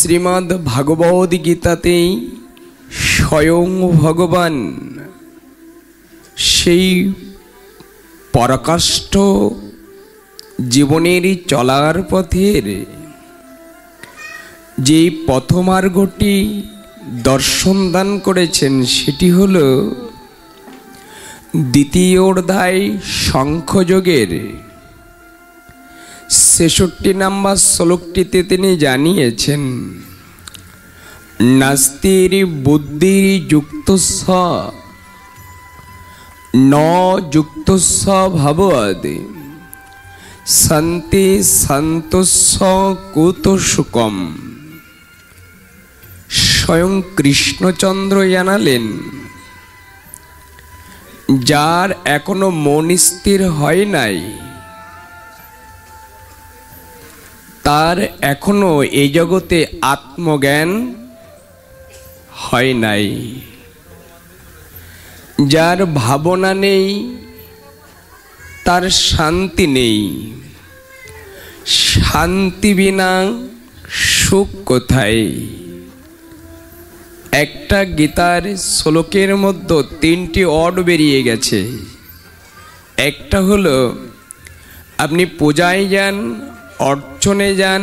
শ্রীমদ্ ভাগবত গীতাতেই স্বয়ং ভগবান সেই পরাকাষ্ঠ জীবনের চলার পথের যে পথমার্গটি দর্শন দান করেছেন, সেটি হল দ্বিতীয় অধ্যায় সাংখ্যযোগের ৬৬ নম্বর শ্লোকটিতে তিনি জানিয়েছেন, নাস্তির বুদ্ধির যুক্তস্য ন যুক্তস্য ভবদ শান্তি সন্তস্য কুত সুকম। স্বয়ং কৃষ্ণচন্দ্র জানালেন, যার এখনো মন স্থির হয় নাই, তার এখনো এই জগতে আত্মজ্ঞান হয় নাই। যার ভাবনা নেই, তার শান্তি নেই। শান্তি বিনা সুখ কোথায়? একটা গীতার শ্লোকের মধ্যে 3টি অর্ড বেরিয়ে গেছে। একটা হলো আপনি পূজায় যান, অর্চনে যান,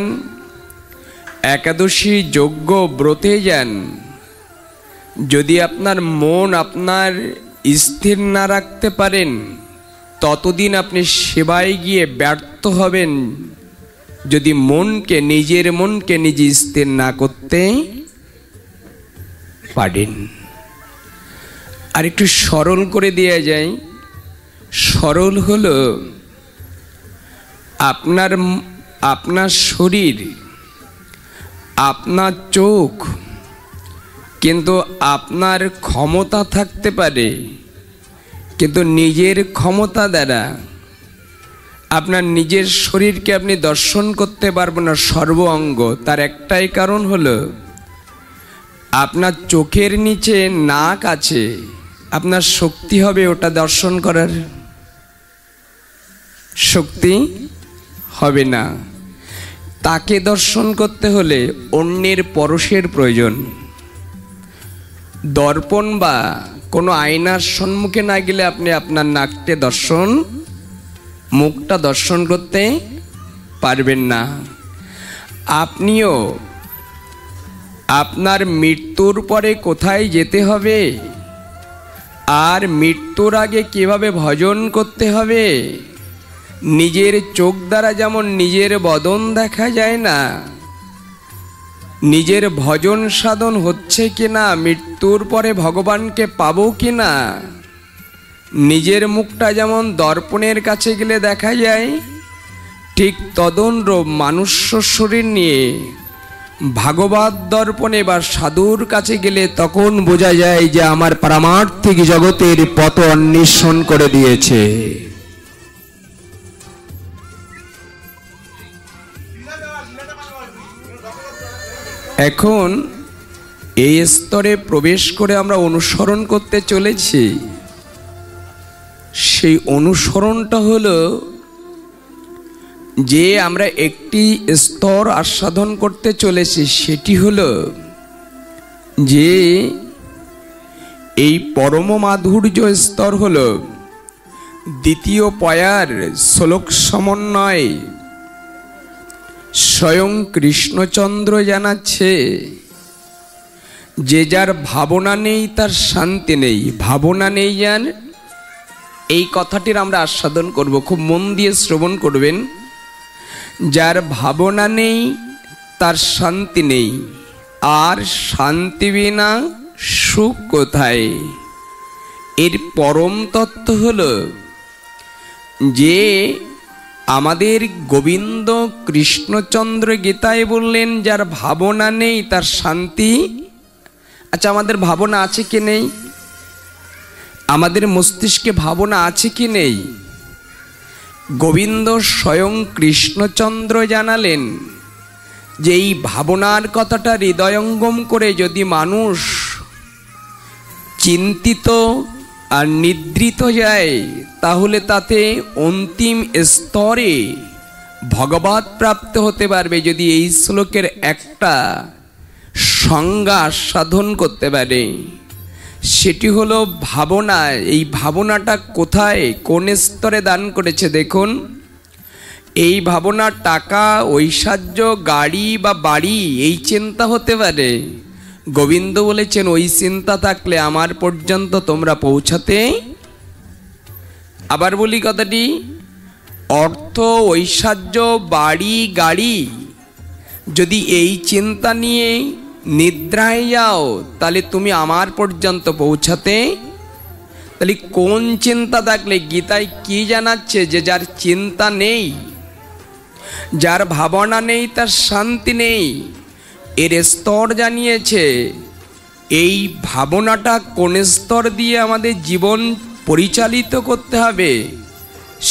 একাদশী যজ্ঞ ব্রতে যান, যদি আপনার মন আপনার স্থির না রাখতে পারেন, ততদিন আপনি সেবায় গিয়ে ব্যর্থ হবেন, যদি নিজের মনকে নিজে স্থির না করতে পারেন। আর একটু সরল করে দেয়া যায়। সরল হলো আপনার শরীর, আপনার চোখ, কিন্তু আপনার ক্ষমতা থাকতে পারে, কিন্তু নিজের ক্ষমতা দ্বারা আপনার নিজের শরীরকে আপনি দর্শন করতে পারবেন না সর্ব অঙ্গ। তার একটাই কারণ হলো আপনার চোখের নিচে নাক আছে, আপনার শক্তি হবে ওটা দর্শন করার? শক্তি হবে না। তাকে দর্শন করতে হলে অন্যের পরশের প্রয়োজন। দর্পণ বা কোনো আয়নার সম্মুখে না গেলে আপনি আপনার নাককে দর্শন, মুখটা দর্শন করতে পারবেন না। আপনিও আপনার মৃত্যুর পরে কোথায় যেতে হবে আর মৃত্যুর আগে কিভাবে ভজন করতে হবে, নিজের চোখ দ্বারা যেমন নিজের বদন দেখা যায় না, নিজের ভজন সাধন হচ্ছে কিনা, মৃত্যুর পরে ভগবানকে পাবো কিনা, নিজের মুখটা যেমন দর্পণের কাছে গেলে দেখা যায়, ঠিক তদনুরূপ মানুষ্য শরীর নিয়ে ভাগবত দর্পণে বা সাধুর কাছে গেলে তখন বোঝা যায় যে আমার পারমার্থিক জগতের পথ অন্বেষণ করে দিয়েছে। এখন এই স্তরে প্রবেশ করে আমরা অনুসরণ করতে চলেছি। সেই অনুসরণটা হলো যে আমরা একটি স্তর আস্বাদন করতে চলেছি, সেটি হলো যে এই পরম মাধুর্য স্তর হলো দ্বিতীয় পয়ার শ্লোক সমন্বয় স্বয়ং কৃষ্ণচন্দ্র জানাচ্ছে যে যার ভাবনা নেই তার শান্তি নেই। ভাবনা নেই যার, এই কথাটির আমরা আস্বাদন করব, খুব মন দিয়ে শ্রবণ করবেন। যার ভাবনা নেই তার শান্তি নেই, আর শান্তি বিনা সুখ কোথায়? এর পরম তত্ত্ব হলো যে আমাদের গোবিন্দ কৃষ্ণচন্দ্র গীতায় বললেন, যার ভাবনা নেই তার শান্তি। আচ্ছা, আমাদের ভাবনা আছে কি নেই? আমাদের মস্তিষ্কে ভাবনা আছে কি নেই? গোবিন্দ স্বয়ং কৃষ্ণচন্দ্র জানালেন যে এই ভাবনার কথাটা হৃদয়ঙ্গম করে যদি মানুষ চিন্তিত আর নিদ্রিত যায়, তাহলে তাতে অন্তিম স্তরে ভগবত প্রাপ্ত হতে পারবে। যদি এই শ্লোকের একটা সংজ্ঞা আস্বাদন করতে পারে, সেটি হলো ভাবনা। এই ভাবনাটা কোথায়, কোন স্তরে দান করেছে দেখুন। এই ভাবনা টাকা, ঐশ্বর্য, গাড়ি বা বাড়ি এই চিন্তা হতে পারে। গোবিন্দ বলেছেন ওই চিন্তা থাকলে আমার পর্যন্ত তোমরা পৌঁছাতে। আবার বলি কথাটি, অর্থ, ঐশ্বর্য, বাড়ি, গাড়ি যদি এই চিন্তা নিয়ে নিদ্রায় যাও তাহলে তুমি আমার পর্যন্ত পৌঁছাতে। তাহলে কোন চিন্তা থাকলে, গীতায় কি জানাচ্ছে যে যার চিন্তা নেই, যার ভাবনা নেই, তার শান্তি নেই। এর স্তর জানিয়েছে। এই ভাবনাটা কোন স্তর দিয়ে আমাদের জীবন পরিচালিত করতে হবে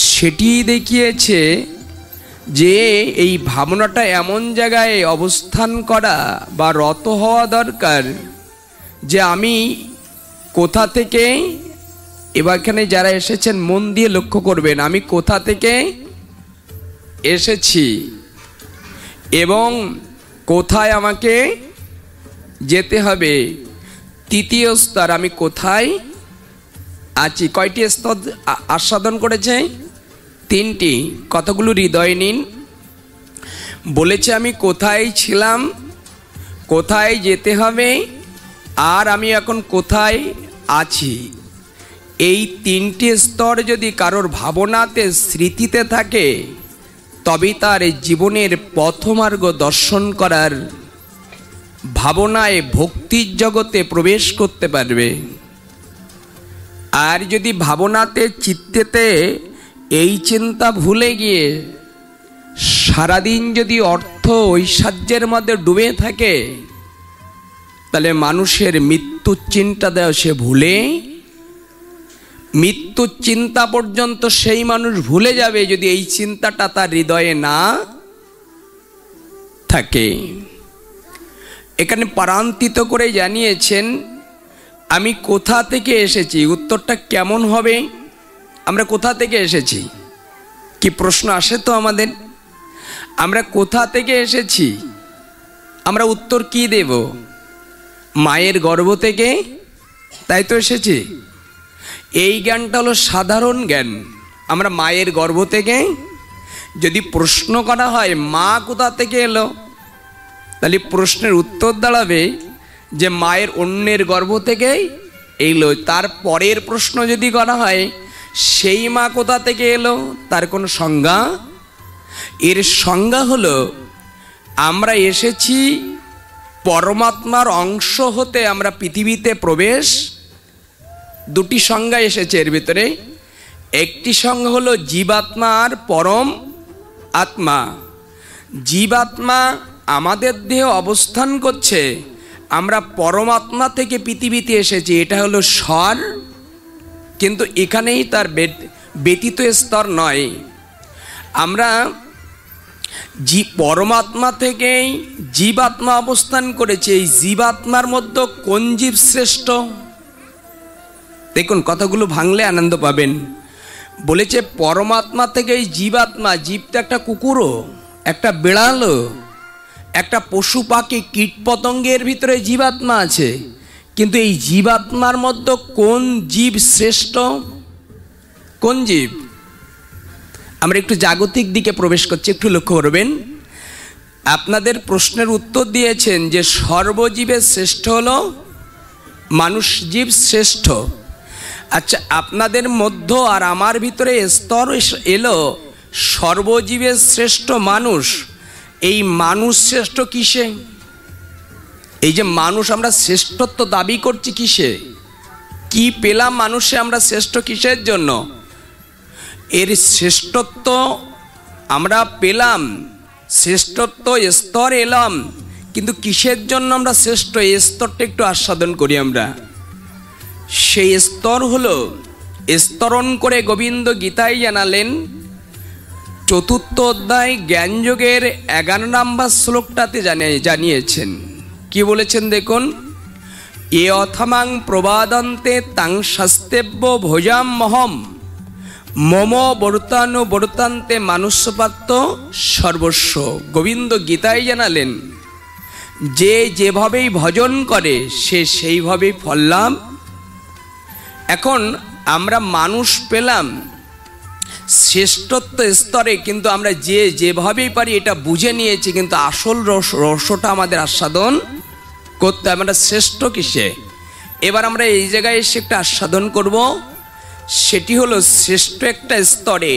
সেটি দেখিয়েছে। যে এই ভাবনাটা এমন জায়গায় অবস্থান করা বা রত হওয়া দরকার যে আমি কোথা থেকে, এবার এখানে যারা এসেছেন মন দিয়ে লক্ষ্য করবেন, আমি কোথা থেকে এসেছি এবং কোথায় আমাকে যেতে হবে। তৃতীয় স্তর, আমি কোথায় আছি। কয়টি স্তর আস্বাদন করেছে? তিনটি। কতগুলো হৃদয় নিন। বলেছে আমি কোথায় ছিলাম, কোথায় যেতে হবে, আর আমি এখন কোথায় আছি। এই তিনটি স্তর যদি কারোর ভাবনাতে, স্মৃতিতে থাকে, তবেই তার জীবনের পথমার্গ দর্শন করার ভাবনায় ভক্তির জগতে প্রবেশ করতে পারবে। আর যদি ভাবনাতে, চিত্তেতে এই চিন্তা ভুলে গিয়ে সারাদিন যদি অর্থ, ঐশ্বর্যের মধ্যে ডুবে থাকে, তাহলে মানুষের মৃত্যুর চিন্তা দেয় সে ভুলে, মৃত্যুর চিন্তা পর্যন্ত সেই মানুষ ভুলে যাবে যদি এই চিন্তাটা তার হৃদয়ে না থাকে। এখানে পারান্তিত করে জানিয়েছেন আমি কোথা থেকে এসেছি। উত্তরটা কেমন হবে? আমরা কোথা থেকে এসেছি, কি প্রশ্ন আসে তো আমাদের? আমরা কোথা থেকে এসেছি, আমরা উত্তর কি দেব? মায়ের গর্ভ থেকে, তাই তো এসেছি। এই জ্ঞানটা হলো সাধারণ জ্ঞান। আমরা মায়ের গর্ভ থেকে। যদি প্রশ্ন করা হয় মা কোথা থেকে এলো, তাহলে প্রশ্নের উত্তর দাঁড়াবে যে মায়ের অন্যের গর্ভ থেকে এলো। তার পরের প্রশ্ন যদি করা হয় সেই মা কোথা থেকে এলো, তার কোনো সংজ্ঞা। এর সংজ্ঞা হলো আমরা এসেছি পরমাত্মার অংশ হতে, আমরা পৃথিবীতে প্রবেশ। দুটি সংজ্ঞা এসেছে এর ভিতরে। একটি সংজ্ঞা হলো জীবাত্মা আর পরম আত্মা। জীবাত্মা আমাদের দেহে অবস্থান করছে, আমরা পরমাত্মা থেকে পৃথিবীতে এসেছি, এটা হলো স্বর। কিন্তু এখানেই তার ব্যতীত স্তর নয়। আমরা পরমাত্মা থেকেই জীবাত্মা অবস্থান করেছে। এই জীবাত্মার মধ্যে কোন জীব শ্রেষ্ঠ? দেখুন কথাগুলো ভাঙলে আনন্দ পাবেন। বলেছে পরমাত্মা থেকে এই জীবাত্মা, জীবটা একটা কুকুরও, একটা বিড়ালও, একটা পশু পাখি, কীট পতঙ্গের ভিতরে জীবাত্মা আছে। কিন্তু এই জীবাত্মার মধ্যে কোন জীব শ্রেষ্ঠ? কোন জীব? আমরা একটু জাগতিক দিকে প্রবেশ করছি, একটু লক্ষ্য করবেন। আপনাদের প্রশ্নের উত্তর দিয়েছেন যে সর্বজীবের শ্রেষ্ঠ হলো মানুষ, জীব শ্রেষ্ঠ। আচ্ছা, আপনাদের মধ্যে আর আমার ভিতরে স্তর এলো সর্বজীবের শ্রেষ্ঠ মানুষ। এই মানুষ শ্রেষ্ঠ কিসে? এই যে মানুষ আমরা শ্রেষ্ঠত্ব দাবি করছি কিসে? কি পেলাম মানুষে আমরা শ্রেষ্ঠ কিসের জন্য? এর শ্রেষ্ঠত্ব আমরা পেলাম, শ্রেষ্ঠত্ব স্তর এলাম, কিন্তু কিসের জন্য আমরা শ্রেষ্ঠ? এই স্তরটা একটু আস্বাদন করি আমরা। সেই স্তর হলো, স্তরণ করে গোবিন্দ গীতায় জানালেন, চতুর্থ অধ্যায় জ্ঞানযোগের 11 নম্বর শ্লোকটাতে জানিয়েছেন। কি বলেছেন দেখুন, এ অথমাং প্রবাদন্তে তাং শাস্তেব্য ভোজাম মহম মম বর্তানুবর্তান্তে মানুষ্যপাত্য সর্বস্ব। গোবিন্দ গীতায় জানালেন যে যেভাবেই ভজন করে সে সেইভাবেই ফল লাভ। এখন আমরা মানুষ পেলাম শ্রেষ্ঠত্ব স্তরে, কিন্তু আমরা যে যেভাবেই পারি এটা বুঝে নিয়েছি, কিন্তু আসল রসটা আমাদের আস্বাদন করতে হবে। আমরা শ্রেষ্ঠ কিসে? এবার আমরা এই জায়গায় এসে একটা আস্বাদন করব, সেটি হলো শ্রেষ্ঠ একটা স্তরে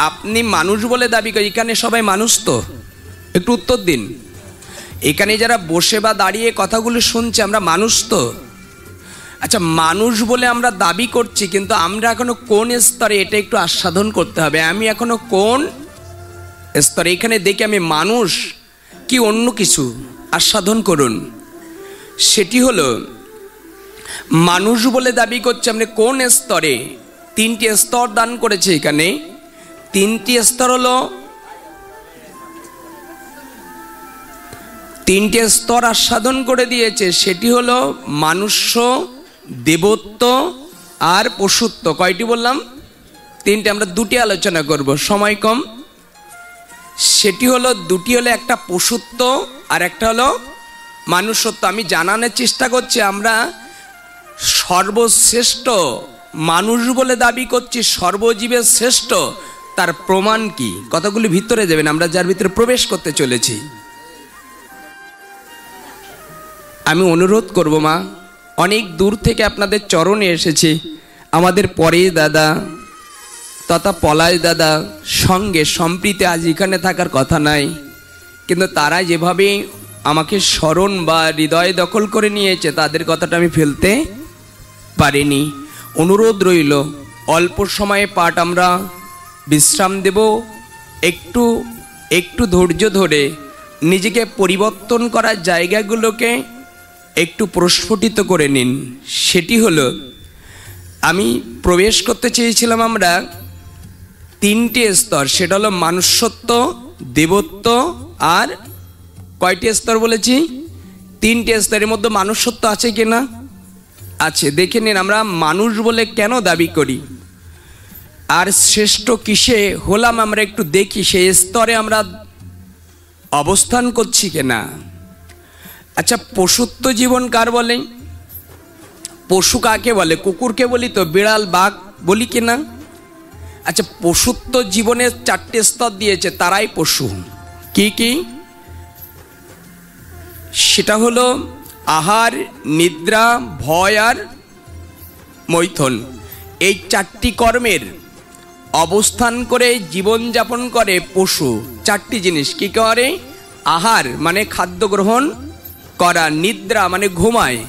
আপনি মানুষ বলে দাবি করেন। এখানে সবাই মানুষ তো? একটু উত্তর দিন। এখানে যারা বসে বা দাঁড়িয়ে কথাগুলো শুনছে, আমরা মানুষ তো? আচ্ছা, মানুষ বলে আমরা দাবি করছি, কিন্তু আমরা এখনো কোন স্তরে এটা একটু আস্বাদন করতে হবে। আমি এখনো কোন স্তরে? এখানে দেখি আমি মানুষ কি অন্য কিছু আস্বাদন করুন। সেটি হলো মানুষ বলে দাবি করছে আপনি কোন স্তরে? তিনটি স্তর দান করেছে এখানে। তিনটি স্তর হলো, তিনটে স্তর আস্বাদন করে দিয়েছে। সেটি হলো মানুষ্য, দেবত্ব আর পশুত্ব। কয়টি বললাম? তিনটে। আমরা দুটি আলোচনা করব, সময় কম। সেটি হলো দুটি হলো, একটা পশুত্ব আর একটা হলো মানুষত্ব। আমি জানানোর চেষ্টা করছি আমরা সর্বশ্রেষ্ঠ মানুষ বলে দাবি করছি, সর্বজীবের শ্রেষ্ঠ। তার প্রমাণ কি? কতগুলি ভিতরে যাবেন, আমরা যার ভিতরে প্রবেশ করতে চলেছি। আমি অনুরোধ করব মা, অনেক দূর থেকে আপনাদের চরণে এসেছি। আমাদের পরে দাদা তথা পলাশ দাদা সঙ্গে সম্প্রীতি আজ এখানে থাকার কথা নাই, কিন্তু তারা যেভাবে আমাকে স্মরণ বা হৃদয় দখল করে নিয়েছে, তাদের কথাটা আমি ফেলতে পারিনি। অনুরোধ রইল, অল্প সময়ে পাঠ আমরা বিশ্রাম দেব। একটু একটু ধৈর্য ধরে নিজেকে পরিবর্তন করার জায়গাগুলোকে একটু প্রস্ফুটিত করে নিন। সেটি হলো, আমি প্রবেশ করতে চেয়েছিলাম আমরা তিনটি স্তর। সেটা হলো মানুষ্যত্ব, দেবত্ব আর কয়টি স্তর বলেছি? তিনটি স্তরের মধ্যে মানুষ্যত্ব আছে কিনা? আছে। দেখে নিন আমরা মানুষ বলে কেন দাবি করি, আর শ্রেষ্ঠ কিসে হলাম আমরা একটু দেখি, সেই স্তরে আমরা অবস্থান করছি কিনা। আচ্ছা, পশুত্ব জীবন কার বলে? পশু কাকে বলে? কুকুরকে বলি তো? বিড়াল, বাঘ বলি কিনা? আচ্ছা, পশুত্ব জীবনের চারটে স্তর দিয়েছে, তারাই পশু। কি কি? সেটা হলো আহার, নিদ্রা, ভয় আর মৈথুন। এই চারটি কর্মের অবস্থান করে জীবন যাপন করে পশু। চারটি জিনিস কি করে? আহার মানে খাদ্য গ্রহণ করা, নিদ্রা মানে ঘুমায়,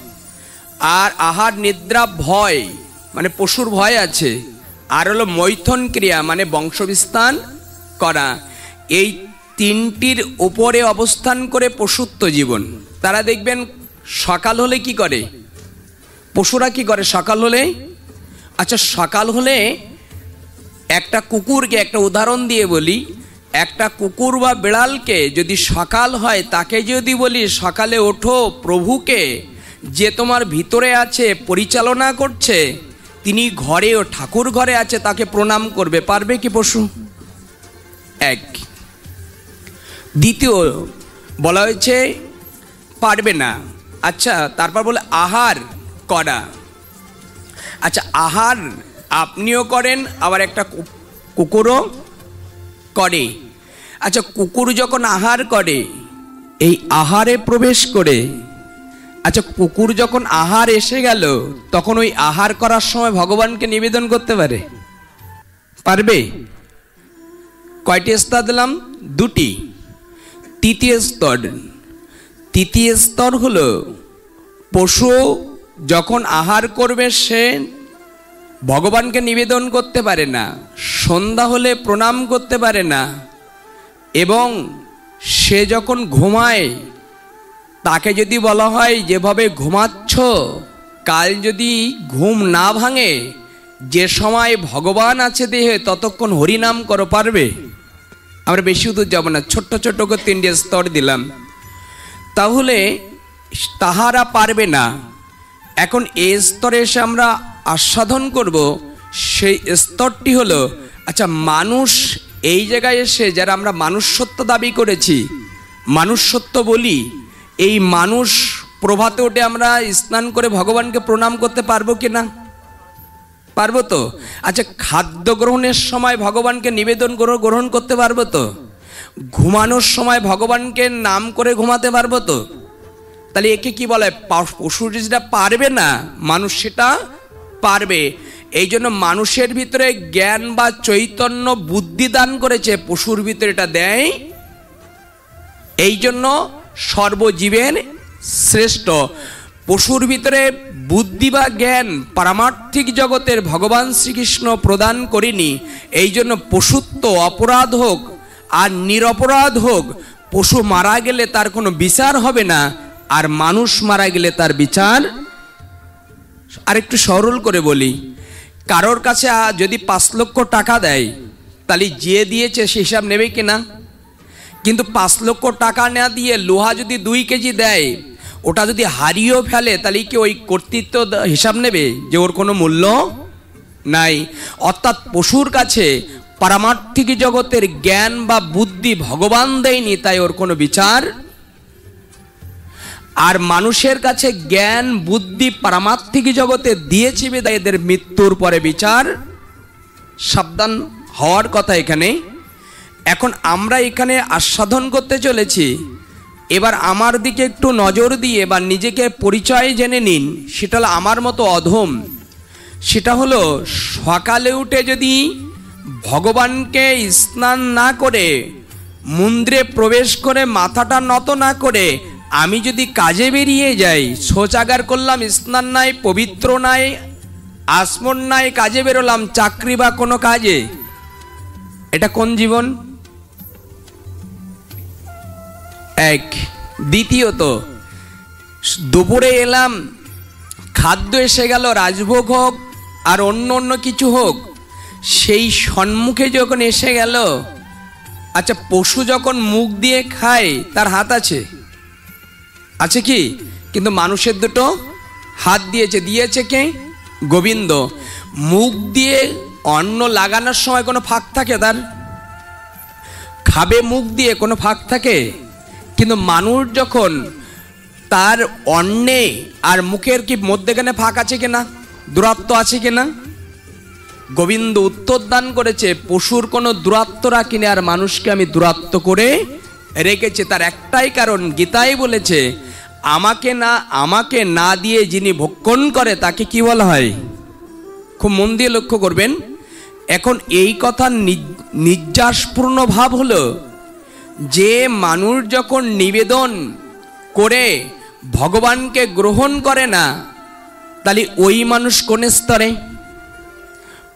আর আহার নিদ্রা ভয় মানে পশুর ভয় আছে, আর হলো মৈথুন ক্রিয়া মানে বংশবিস্তার করা। এই তিনটির উপরে অবস্থান করে পশুত্ব জীবন। তারা দেখবেন সকাল হলে কি করে? পশুরা কি করে সকাল হলে? আচ্ছা, সকাল হলে একটা কুকুরকে একটা উদাহরণ দিয়ে বলি, একটা কুকুর বা বিড়ালকে যদি সকাল হয়, তাকে যদি বলি সকালে ওঠো, প্রভুকে যে তোমার ভিতরে আছে পরিচালনা করছে, তিনি ঘরে ও ঠাকুর ঘরে আছে, তাকে প্রণাম করবে, পারবে কি পশু? এক। দ্বিতীয় বলা হয়েছে পারবে না। আচ্ছা, তারপর বলে আহার করা। আচ্ছা, আহার আপনিও করেন, আবার একটা কুকুরও করে। আচ্ছা, কুকুর যখন আহার করে, এই আহারে প্রবেশ করে, আচ্ছা কুকুর যখন আহার এসে গেল, তখন ওই আহার করার সময় ভগবানকে নিবেদন করতে পারে? পারবে? কয়টি স্তর দিলাম? দুটি। তৃতীয় স্তর হলো পশু যখন আহার করবে, সে ভগবানকে নিবেদন করতে পারে না, সন্ধ্যা হলে প্রণাম করতে পারে না, এবং সে যখন ঘুমায়, তাকে যদি বলা হয় যেভাবে ঘুমাচ্ছ, কাল যদি ঘুম না ভাঙে, যে সময় ভগবান আছে দেহে ততক্ষণ হরিনাম করো, পারবে? আমরা বেশি দূর যাব না, ছোট্ট ছোট্ট করে তিনটি স্তর দিলাম। তাহলে তাহারা পারবে না। এখন এই স্তরে এসে আমরা আস্বাদন করব, সেই স্তরটি হলো, আচ্ছা মানুষ এই জায়গায় এসে যারা আমরা মানুষ্যত্ব দাবি করেছি, মানুষ্যত্ব বলি, এই মানুষ প্রভাতে উঠে আমরা স্নান করে ভগবানকে প্রণাম করতে পারবো কি না? পারবো তো? আচ্ছা, খাদ্য গ্রহণের সময় ভগবানকে নিবেদন গ্রহণ করতে পারবো তো? ঘুমানোর সময় ভগবানকে নাম করে ঘুমাতে পারবো তো? তাহলে একে কি বলে? পশু যেটা পারবে না, মানুষ সেটা পারবে। এই জন্য মানুষের ভিতরে জ্ঞান বা চৈতন্য বুদ্ধি দান করেছে, পশুর ভিতরে এটা দেয়। এই জন্য সর্বজীবের শ্রেষ্ঠ। পশুর ভিতরে বুদ্ধি বা জ্ঞান পারমার্থিক জগতের ভগবান শ্রীকৃষ্ণ প্রদান করেনি। এই জন্য পশুত্ব অপরাধ হোক আর নিরপরাধ হোক, পশু মারা গেলে তার কোনো বিচার হবে না, আর মানুষ মারা গেলে তার বিচার। আর একটু সরল করে বলি, কারোর কাছে যদি 5 লক্ষ টাকা দেয়, তাহলে যে দিয়েছে সে হিসাব নেবে কিনা? কিন্তু 5 লক্ষ টাকা না দিয়ে লোহা যদি 2 কেজি দেয়, ওটা যদি হারিয়েও ফেলে, তাহলে কি ওই কর্তৃত্ব হিসাব নেবে যে ওর কোনো মূল্য নাই? অর্থাৎ পশুর কাছে পারমার্থিক জগতের জ্ঞান বা বুদ্ধি ভগবান দেয়নি, তাই ওর কোনো বিচার। আর মানুষের কাছে জ্ঞান বুদ্ধি পারমার্থিক জগতে দিয়েছে বিধায় এদের মৃত্যুর পরে বিচার। সাবধান হওয়ার কথা এখানে। এখন আমরা এখানে আস্বাদন করতে চলেছি, এবার আমার দিকে একটু নজর দিয়ে বা নিজেকে পরিচয় জেনে নিন। সেটা হলো আমার মতো অধম। সেটা হলো সকালে উঠে যদি ভগবানকে স্নান না করে, মন্দিরে প্রবেশ করে মাথাটা নত না করে আমি যদি কাজে বেরিয়ে যাই, শৌচাগার করলাম, স্নান নাই, পবিত্র নাই, আসমন নাই, কাজে বেরোলাম চাকরি বা কোনো কাজে, এটা কোন জীবন? এক। দ্বিতীয়ত, দুপুরে এলাম, খাদ্য এসে গেল, রাজভোগ হোক আর অন্য অন্য কিছু হোক, সেই সম্মুখে যখন এসে গেল, আচ্ছা পশু যখন মুখ দিয়ে খায় তার হাত আছে, আছে কি? কিন্তু মানুষের দুটো হাত দিয়েছে। দিয়েছে কে? গোবিন্দ। মুখ দিয়ে অন্ন লাগানোর সময় কোনো ফাঁক থাকে? তার খাবে মুখ দিয়ে, কোনো ফাঁক থাকে? কিন্তু মানুষ যখন তার অন্নে আর মুখের কি মধ্যেখানে ফাঁক আছে কিনা, দূরত্ব আছে কিনা? গোবিন্দ উত্তর দান করেছে, পশুর কোনো দূরত্ব রাখিনি, আর মানুষকে আমি দূরত্ব করে রেখেছে। তার একটাই কারণ, গীতায় বলেছে, আমাকে না দিয়ে যিনি ভক্ষণ করে তাকে কি বলা হয়? খুব মন দিয়ে লক্ষ্য করবেন। এখন এই কথা নির্যাসপূর্ণ ভাব হলো যে মানুষ যখন নিবেদন করে ভগবানকে গ্রহণ করে না, তাহলে ওই মানুষ কোন স্তরে?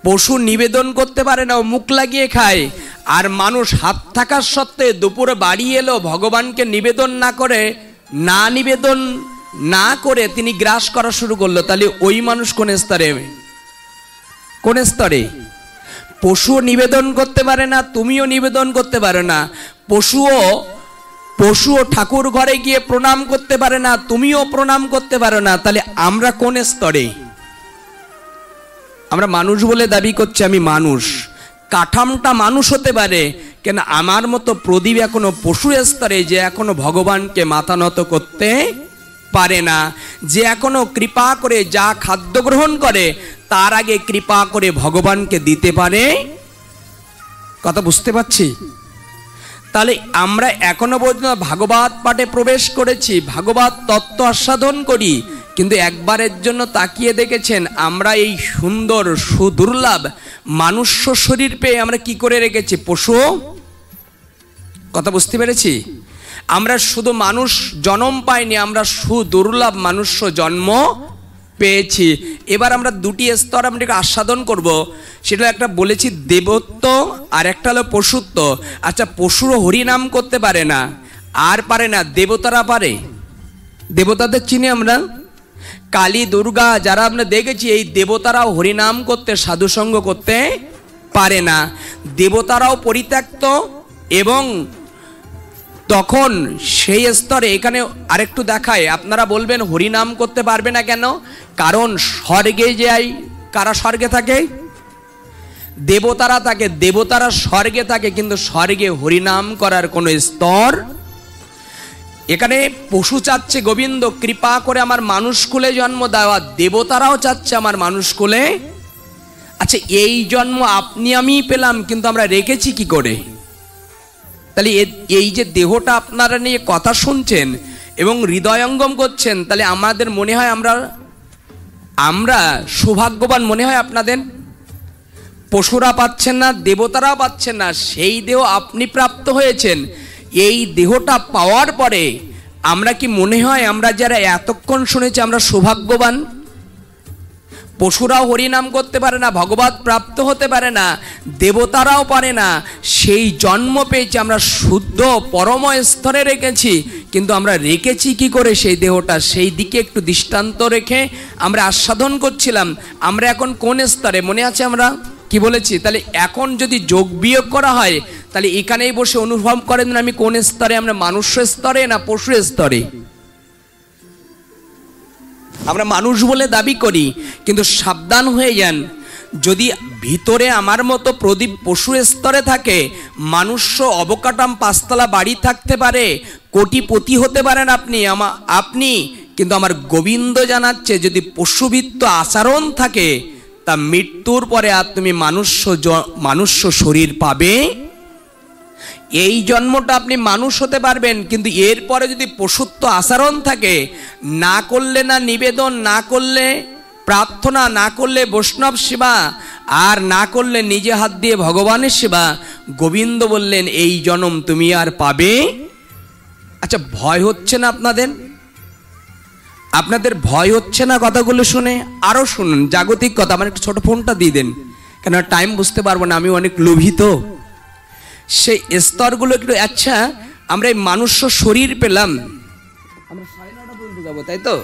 পশু নিবেদন করতে পারে না, ও মুখ লাগিয়ে খায়, আর মানুষ হাত থাকার সত্ত্বে দুপুরে বাড়ি এলো, ভগবানকে নিবেদন না করে তিনি গ্রাস করা শুরু করলো, তাহলে ওই মানুষ কোন স্তরে? কোন স্তরে? পশুও নিবেদন করতে পারে না, তুমিও নিবেদন করতে পারো না। পশুও ঠাকুর ঘরে গিয়ে প্রণাম করতে পারে না, তুমিও প্রণাম করতে পারো না, তাহলে আমরা কোন স্তরে? আমরা মানুষ বলে দাবি করছি আমি মানুষ, কাঠামটা মানুষ হতে পারে, কেন আমার মতো প্রদীপ এখনো পশু স্তরে, যে এখনো ভগবানকে মাথা নত করতে পারে না, যে এখনো কৃপা করে যা খাদ্য গ্রহণ করে তার আগে কৃপা করে ভগবানকে দিতে পারে। কথা বুঝতে পারছি? তাহলে আমরা এখনো পর্যন্ত ভাগবত পাঠে প্রবেশ করেছি, ভাগবত তত্ত্ব আস্বাদন করি, কিন্তু একবারের জন্য তাকিয়ে দেখেছেন আমরা এই সুন্দর সুদুর্লভ মানুষ্য শরীর পেয়ে আমরা কি করে রেখেছি? পশু। কথা বুঝতে পেরেছি? আমরা শুধু মানুষ জন্ম পাইনি, আমরা সুদুর্লভ মানুষ্য জন্ম পেয়েছি। এবার আমরা দুটি স্তর আমরা আস্বাদন করব। সেটা একটা বলেছি দেবত্ব, আর একটা হলো পশুত্ব। আচ্ছা, পশুরও হরিনাম করতে পারে না, আর পারে না, দেবতারা পারে। দেবতাদের চিনি আমরা, কালী দুর্গা যারা আমরা দেখেছি, এই দেবতারাও হরিনাম করতে, সাধুসঙ্গ করতে পারে না। দেবতারাও পরিত্যক্ত, এবং তখন সেই স্তরে এখানে আরেকটু দেখায়, আপনারা বলবেন হরিনাম করতে পারবে না কেন? কারণ স্বর্গে যাই, কারা স্বর্গে থাকে? দেবতারা থাকে। দেবতারা স্বর্গে থাকে, কিন্তু স্বর্গে হরিনাম করার কোনো স্তর এখানে পশু চাচ্ছে গোবিন্দ কৃপা করে আমার মানুষ কুলে জন্ম দেওয়া, দেবতারাও চাচ্ছে আমার মানুষ কুলে। আচ্ছা, এই জন্ম আপনি আমি পেলাম, কিন্তু আমরা রেখেছি কি করে? তাহলে এই যে দেহটা আপনারা নিয়ে কথা শুনছেন এবং হৃদয়ঙ্গম করছেন, তাহলে আমাদের মনে হয় আমরা সৌভাগ্যবান মনে হয় আপনাদের? পশুরা পাচ্ছেন না, দেবতারাও পাচ্ছেন না, সেই দেহ আপনি প্রাপ্ত হয়েছেন। এই দেহটা পাওয়ার পরে আমরা কি মনে হয় আমরা যারা এতক্ষণ শুনেছি আমরা সৌভাগ্যবান? পশুরাও হরিনাম করতে পারে না, ভগবত প্রাপ্ত হতে পারে না, দেবতারাও পারে না, সেই জন্ম পেয়েছি আমরা শুদ্ধ পরম স্তরে রেখেছি, কিন্তু আমরা রেখেছি কি করে সেই দেহটা? সেই দিকে একটু দৃষ্টান্ত রেখে আমরা আস্বাদন করছিলাম। আমরা এখন কোন স্তরে মনে আছে আমরা কি বলেছি? তাহলে এখন যদি যোগ বিয়োগ করা হয়, তাহলে এখানেই বসে অনুভব করেন আমি কোন স্তরে, আমরা মানুষ স্তরে না পশু স্তরে? আমরা মানুষ বলে দাবি করি, কিন্তু সাবধান হয়ে যান, যদি ভিতরে আমার মতো প্রদীপ পশু স্তরে থাকে, মানুষ অবকাঠাম পাঁচতলা বাড়ি থাকতে পারে, কোটিপতি হতে পারেন আপনি, কিন্তু আমার গোবিন্দ জানাচ্ছে যদি পশুবৃত্ত আচরণ থাকে, তা মৃত্যুর পরে আর তুমি মানুষ শরীর পাবে। এই জন্মটা আপনি মানুষ হতে পারবেন, কিন্তু এরপরে যদি পশুত্ব আচরণ থাকে, না করলে না নিবেদন, না করলে প্রার্থনা, না করলে বৈষ্ণব সেবা, আর না করলে নিজে হাত দিয়ে ভগবানের সেবা, গোবিন্দ বললেন এই জন্ম তুমি আর পাবে। আচ্ছা, ভয় হচ্ছে না আপনাদের ভয় হচ্ছে না কথাগুলো শুনে? আরো শুনুন জাগতিক কথা। আমার একটু ছোট ফোনটা দিয়ে দেন, কেন টাইম বুঝতে পারবো না, আমি অনেক লোভিত। সেই স্তরগুলো একটু, আচ্ছা আমরা এই মানুষ শরীর পেলাম, আমরা 9:30 পর্যন্ত যাবো, তাই তো?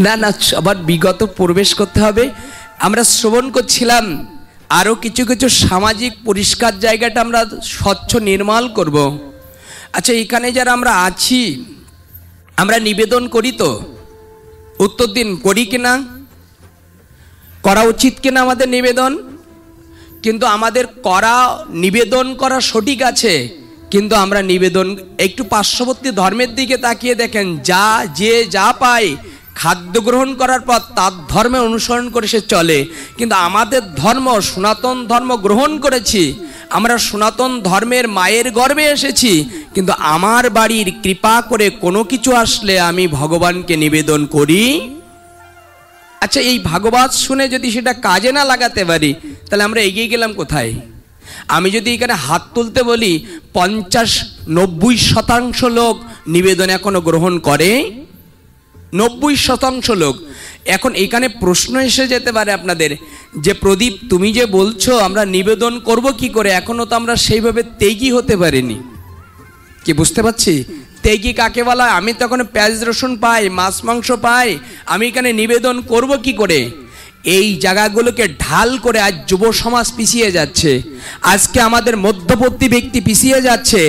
না না, আবার বিগত প্রবেশ করতে হবে। আমরা শ্রবণ করছিলাম আরো কিছু কিছু সামাজিক পরিষ্কার জায়গাটা আমরা স্বচ্ছ নির্মল করব। আচ্ছা, এখানে যারা আমরা আছি, আমরা নিবেদন করি তো? উত্তর দিন, করি কিনা? করা উচিত কিনা আমাদের নিবেদন? কিন্তু আমাদের নিবেদন করা সঠিক আছে, কিন্তু আমরা নিবেদন একটু পার্শ্ববর্তী ধর্মের দিকে তাকিয়ে দেখেন, যে যা পায় খাদ্য গ্রহণ করার পর তার ধর্মে অনুসরণ করে সে চলে। কিন্তু আমাদের ধর্ম, সনাতন ধর্ম গ্রহণ করেছি, আমরা সনাতন ধর্মের মায়ের গর্ভে এসেছি, কিন্তু আমার বাড়ির কৃপা করে কোনো কিছু আসলে আমি ভগবানকে নিবেদন করি। আচ্ছা, এই ভাগবত শুনে যদি সেটা কাজে না লাগাতে পারি, তাহলে আমরা এগিয়ে গেলাম কোথায়? আমি যদি এখানে হাত তুলতে বলি, 50-90% লোক নিবেদন এখনো গ্রহণ করে, 90% লোক। এখন এখানে প্রশ্ন এসে যেতে পারে আপনাদের যে প্রদীপ তুমি যে বলছো আমরা নিবেদন করব কি করে, এখনো তো আমরা সেইভাবে ত্যাগী হতে পারিনি। কি বুঝতে পারছি? ত্যাগী কাকে বলা? আমি তো এখন পেঁয়াজ রসুন পাই, মাছ মাংস পাই, আমি এখানে নিবেদন করব কি করে? এই জায়গাগুলোকে ঢাল করে আজ যুব সমাজ পিছিয়ে যাচ্ছে, আজকে আমাদের মধ্যবর্তী ব্যক্তি পিছিয়ে যাচ্ছে,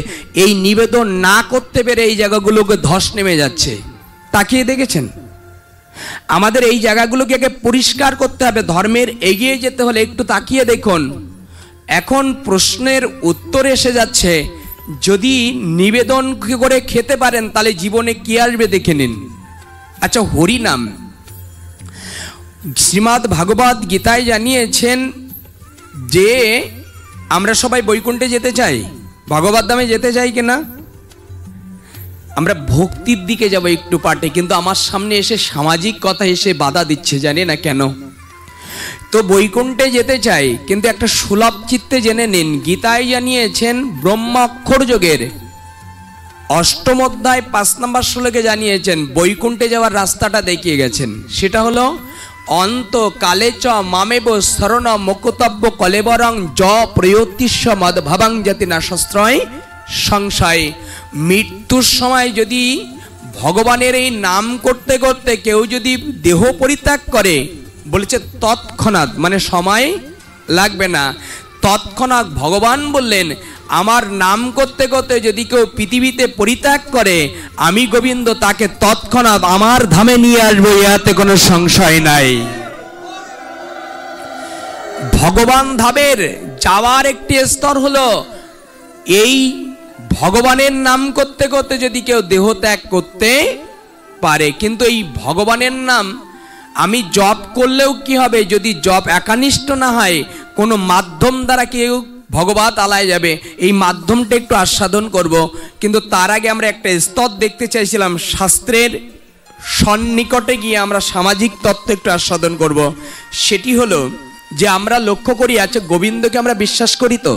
এই নিবেদন না করতে পেরে এই জায়গাগুলোকে ধস নেমে যাচ্ছে। তাকিয়ে দেখেছেন? আমাদের এই জায়গাগুলোকে পরিষ্কার করতে হবে, ধর্মের এগিয়ে যেতে হলে একটু তাকিয়ে দেখুন। এখন প্রশ্নের উত্তর এসে যাচ্ছে, যদি নিবেদন করে খেতে পারেন তাহলে জীবনে কি আসবে দেখে নিন। আচ্ছা, হরিনাম শ্রীমদ্ ভাগবত গীতায় জানিয়েছেন যে আমরা সবাই বৈকুণ্ঠে যেতে চাই, ভগবত ধামে যেতে চাই কিনা? আমরা ভক্তির দিকে যাব একটু পাটে, কিন্তু আমার সামনে এসে সামাজিক কথা এসে বাধা দিচ্ছে, জানি না কেন। তো বৈকুণ্ঠে যেতে চাই, কিন্তু একটা সুলভ চিত্তে জেনে নিন, গীতায় জানিয়েছেন ব্রহ্মাক্ষর যোগের 8ম অধ্যায় 5 নম্বর শ্লোকে জানিয়েছেন বৈকুণ্ঠে যাওয়ার রাস্তাটা দেখিয়ে গেছেন। সেটা হলো অন্ত কালে চ মামেব শরণ মুকুতব্য কলেবরং জ প্রয়োতিস্য মদভাবাং জাতি না শস্ত্রয় সংশয়। মৃত্যুর সময় যদি ভগবানের এই নাম করতে করতে কেউ যদি দেহ পরিত্যাগ করে, বলেছে তৎক্ষণাৎ, মানে সময় লাগবে না, তৎক্ষণাৎ ভগবান বললেন আমার নাম করতে করতে যদি কেউ পৃথিবীতে পরিত্যাগ করে, আমি গোবিন্দ তাকে তৎক্ষণাৎ আমার ধামে নিয়ে আসবো, ইয়াতে কোনো সংশয় নাই। ভগবান ধামের যাওয়ার একটি স্তর হলো এই ভগবানের নাম করতে করতে যদি কেউ দেহ ত্যাগ করতে পারে, কিন্তু এই ভগবানের নাম আমি জপ করলেও কি হবে, যদি জপ একানিষ্ঠ না হয় কোনো মাধ্যম দ্বারা কেউ ভগবত আলায় যাবে। এই মাধ্যমটা একটু আস্বাদন করব, কিন্তু তার আগে আমরা একটা স্তর দেখতে চাইছিলাম। শাস্ত্রের সন্নিকটে গিয়ে আমরা সামাজিক তত্ত্ব একটু আস্বাদন করব। সেটি হলো যে আমরা লক্ষ্য করি, আচ্ছা গোবিন্দকে আমরা বিশ্বাস করি তো?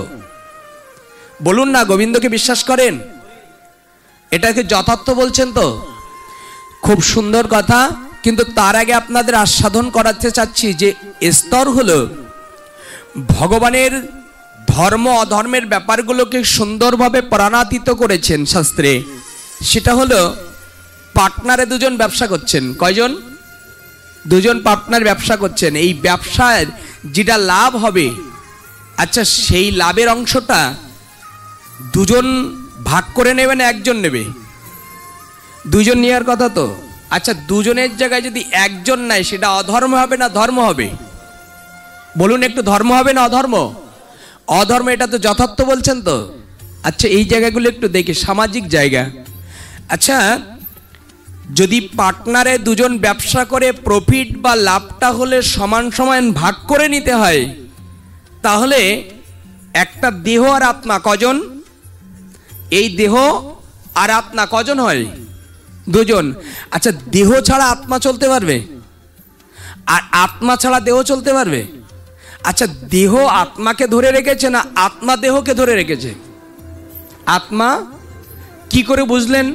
বলুন না, গোবিন্দকে বিশ্বাস করেন? এটাকে যথার্থ বলছেন তো? খুব সুন্দর কথা, কিন্তু তার আগে আপনাদের আস্বাদন করাতে চাচ্ছি যে স্তর হলো ভগবানের ধর্ম অধর্মের ব্যাপারগুলোকে সুন্দরভাবে প্রাণাতীত করেছেন শাস্ত্রে। সেটা হলো পার্টনারে দুজন ব্যবসা করছেন। কয়জন? দুজন পার্টনার ব্যবসা করছেন। এই ব্যবসায় যেটা লাভ হবে, আচ্ছা সেই লাভের অংশটা দুজন ভাগ করে নেবে না একজন নেবে? দুজন নেওয়ার কথা তো। আচ্ছা দুজনের জায়গায় যদি একজন নেয়, সেটা অধর্ম হবে না ধর্ম হবে? বলুন একটু, ধর্ম হবে না অধর্ম? অধর্ম, এটা তো যথার্থ বলছেন তো? আচ্ছা এই জায়গাগুলো একটু দেখি, সামাজিক জায়গা। আচ্ছা যদি পার্টনারে দুজন ব্যবসা করে প্রফিট বা লাভটা হলে সমান সমান ভাগ করে নিতে হয়, তাহলে একটা দেহ আর আত্মা কজন? এই দেহ আর আত্মা কজন হয়? দুজন। আচ্ছা দেহ ছাড়া আত্মা চলতে পারবে? আর আত্মা ছাড়া দেহ চলতে পারবে? আচ্ছা দেহ আত্মাকে ধরে রেখেছে না আত্মা দেহকে ধরে রেখেছে? আত্মা কি করে বুঝলেন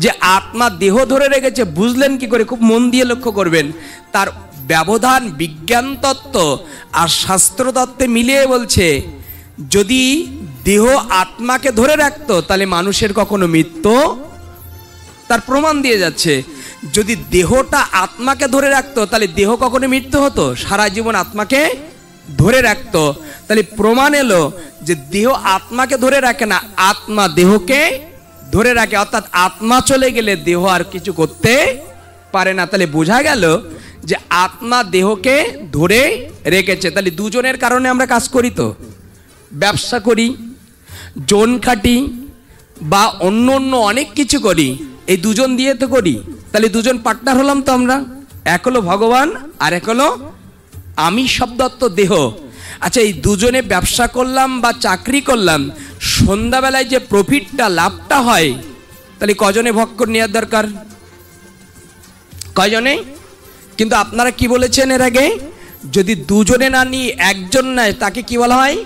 যে আত্মা দেহ ধরে রেখেছে? বুঝলেন কি করে? খুব মন দিয়ে লক্ষ্য করবেন। তার ব্যবধান বিজ্ঞান তত্ত্ব আর শাস্ত্র তত্ত্বে মিলিয়ে বলছে, যদি দেহ আত্মাকে ধরে রাখতো তাহলে মানুষের কখনো মৃত্যু, তার প্রমাণ দিয়ে যাচ্ছে। যদি দেহটা আত্মাকে ধরে রাখতো তাহলে দেহ কখনো মৃত্যু হতো? সারা জীবন আত্মাকে ধরে রাখতো। তাহলে প্রমাণ এলো যে দেহ আত্মাকে ধরে রাখে না, আত্মা দেহকে ধরে রাখে। অর্থাৎ আত্মা চলে গেলে দেহ আর কিছু করতে পারে না। তাহলে বোঝা গেল যে আত্মা দেহকে ধরে রেখেছে। তাহলে দুজনের কারণে আমরা কাজ করি তো, ব্যবসা করি, জন খাটি বা অন্য অন্য অনেক কিছু করি, এই দুজন দিয়ে তো করি। তাহলে দুজন পার্টনার হলাম তো আমরা। এক হলো ভগবান আর এক হলো আমি শব্দত্ব দেহ। আচ্ছা এই দুজনে ব্যবসা করলাম বা চাকরি করলাম, সন্ধ্যাবেলায় যে প্রফিটটা লাভটা হয়, তাহলে কজনে ভোগ করে নেওয়ার দরকার? কয়জনে? কিন্তু আপনারা কি বলেছেন এর আগে? যদি দুজনে না নিয়ে একজন নেয় তাকে কি বলা হয়?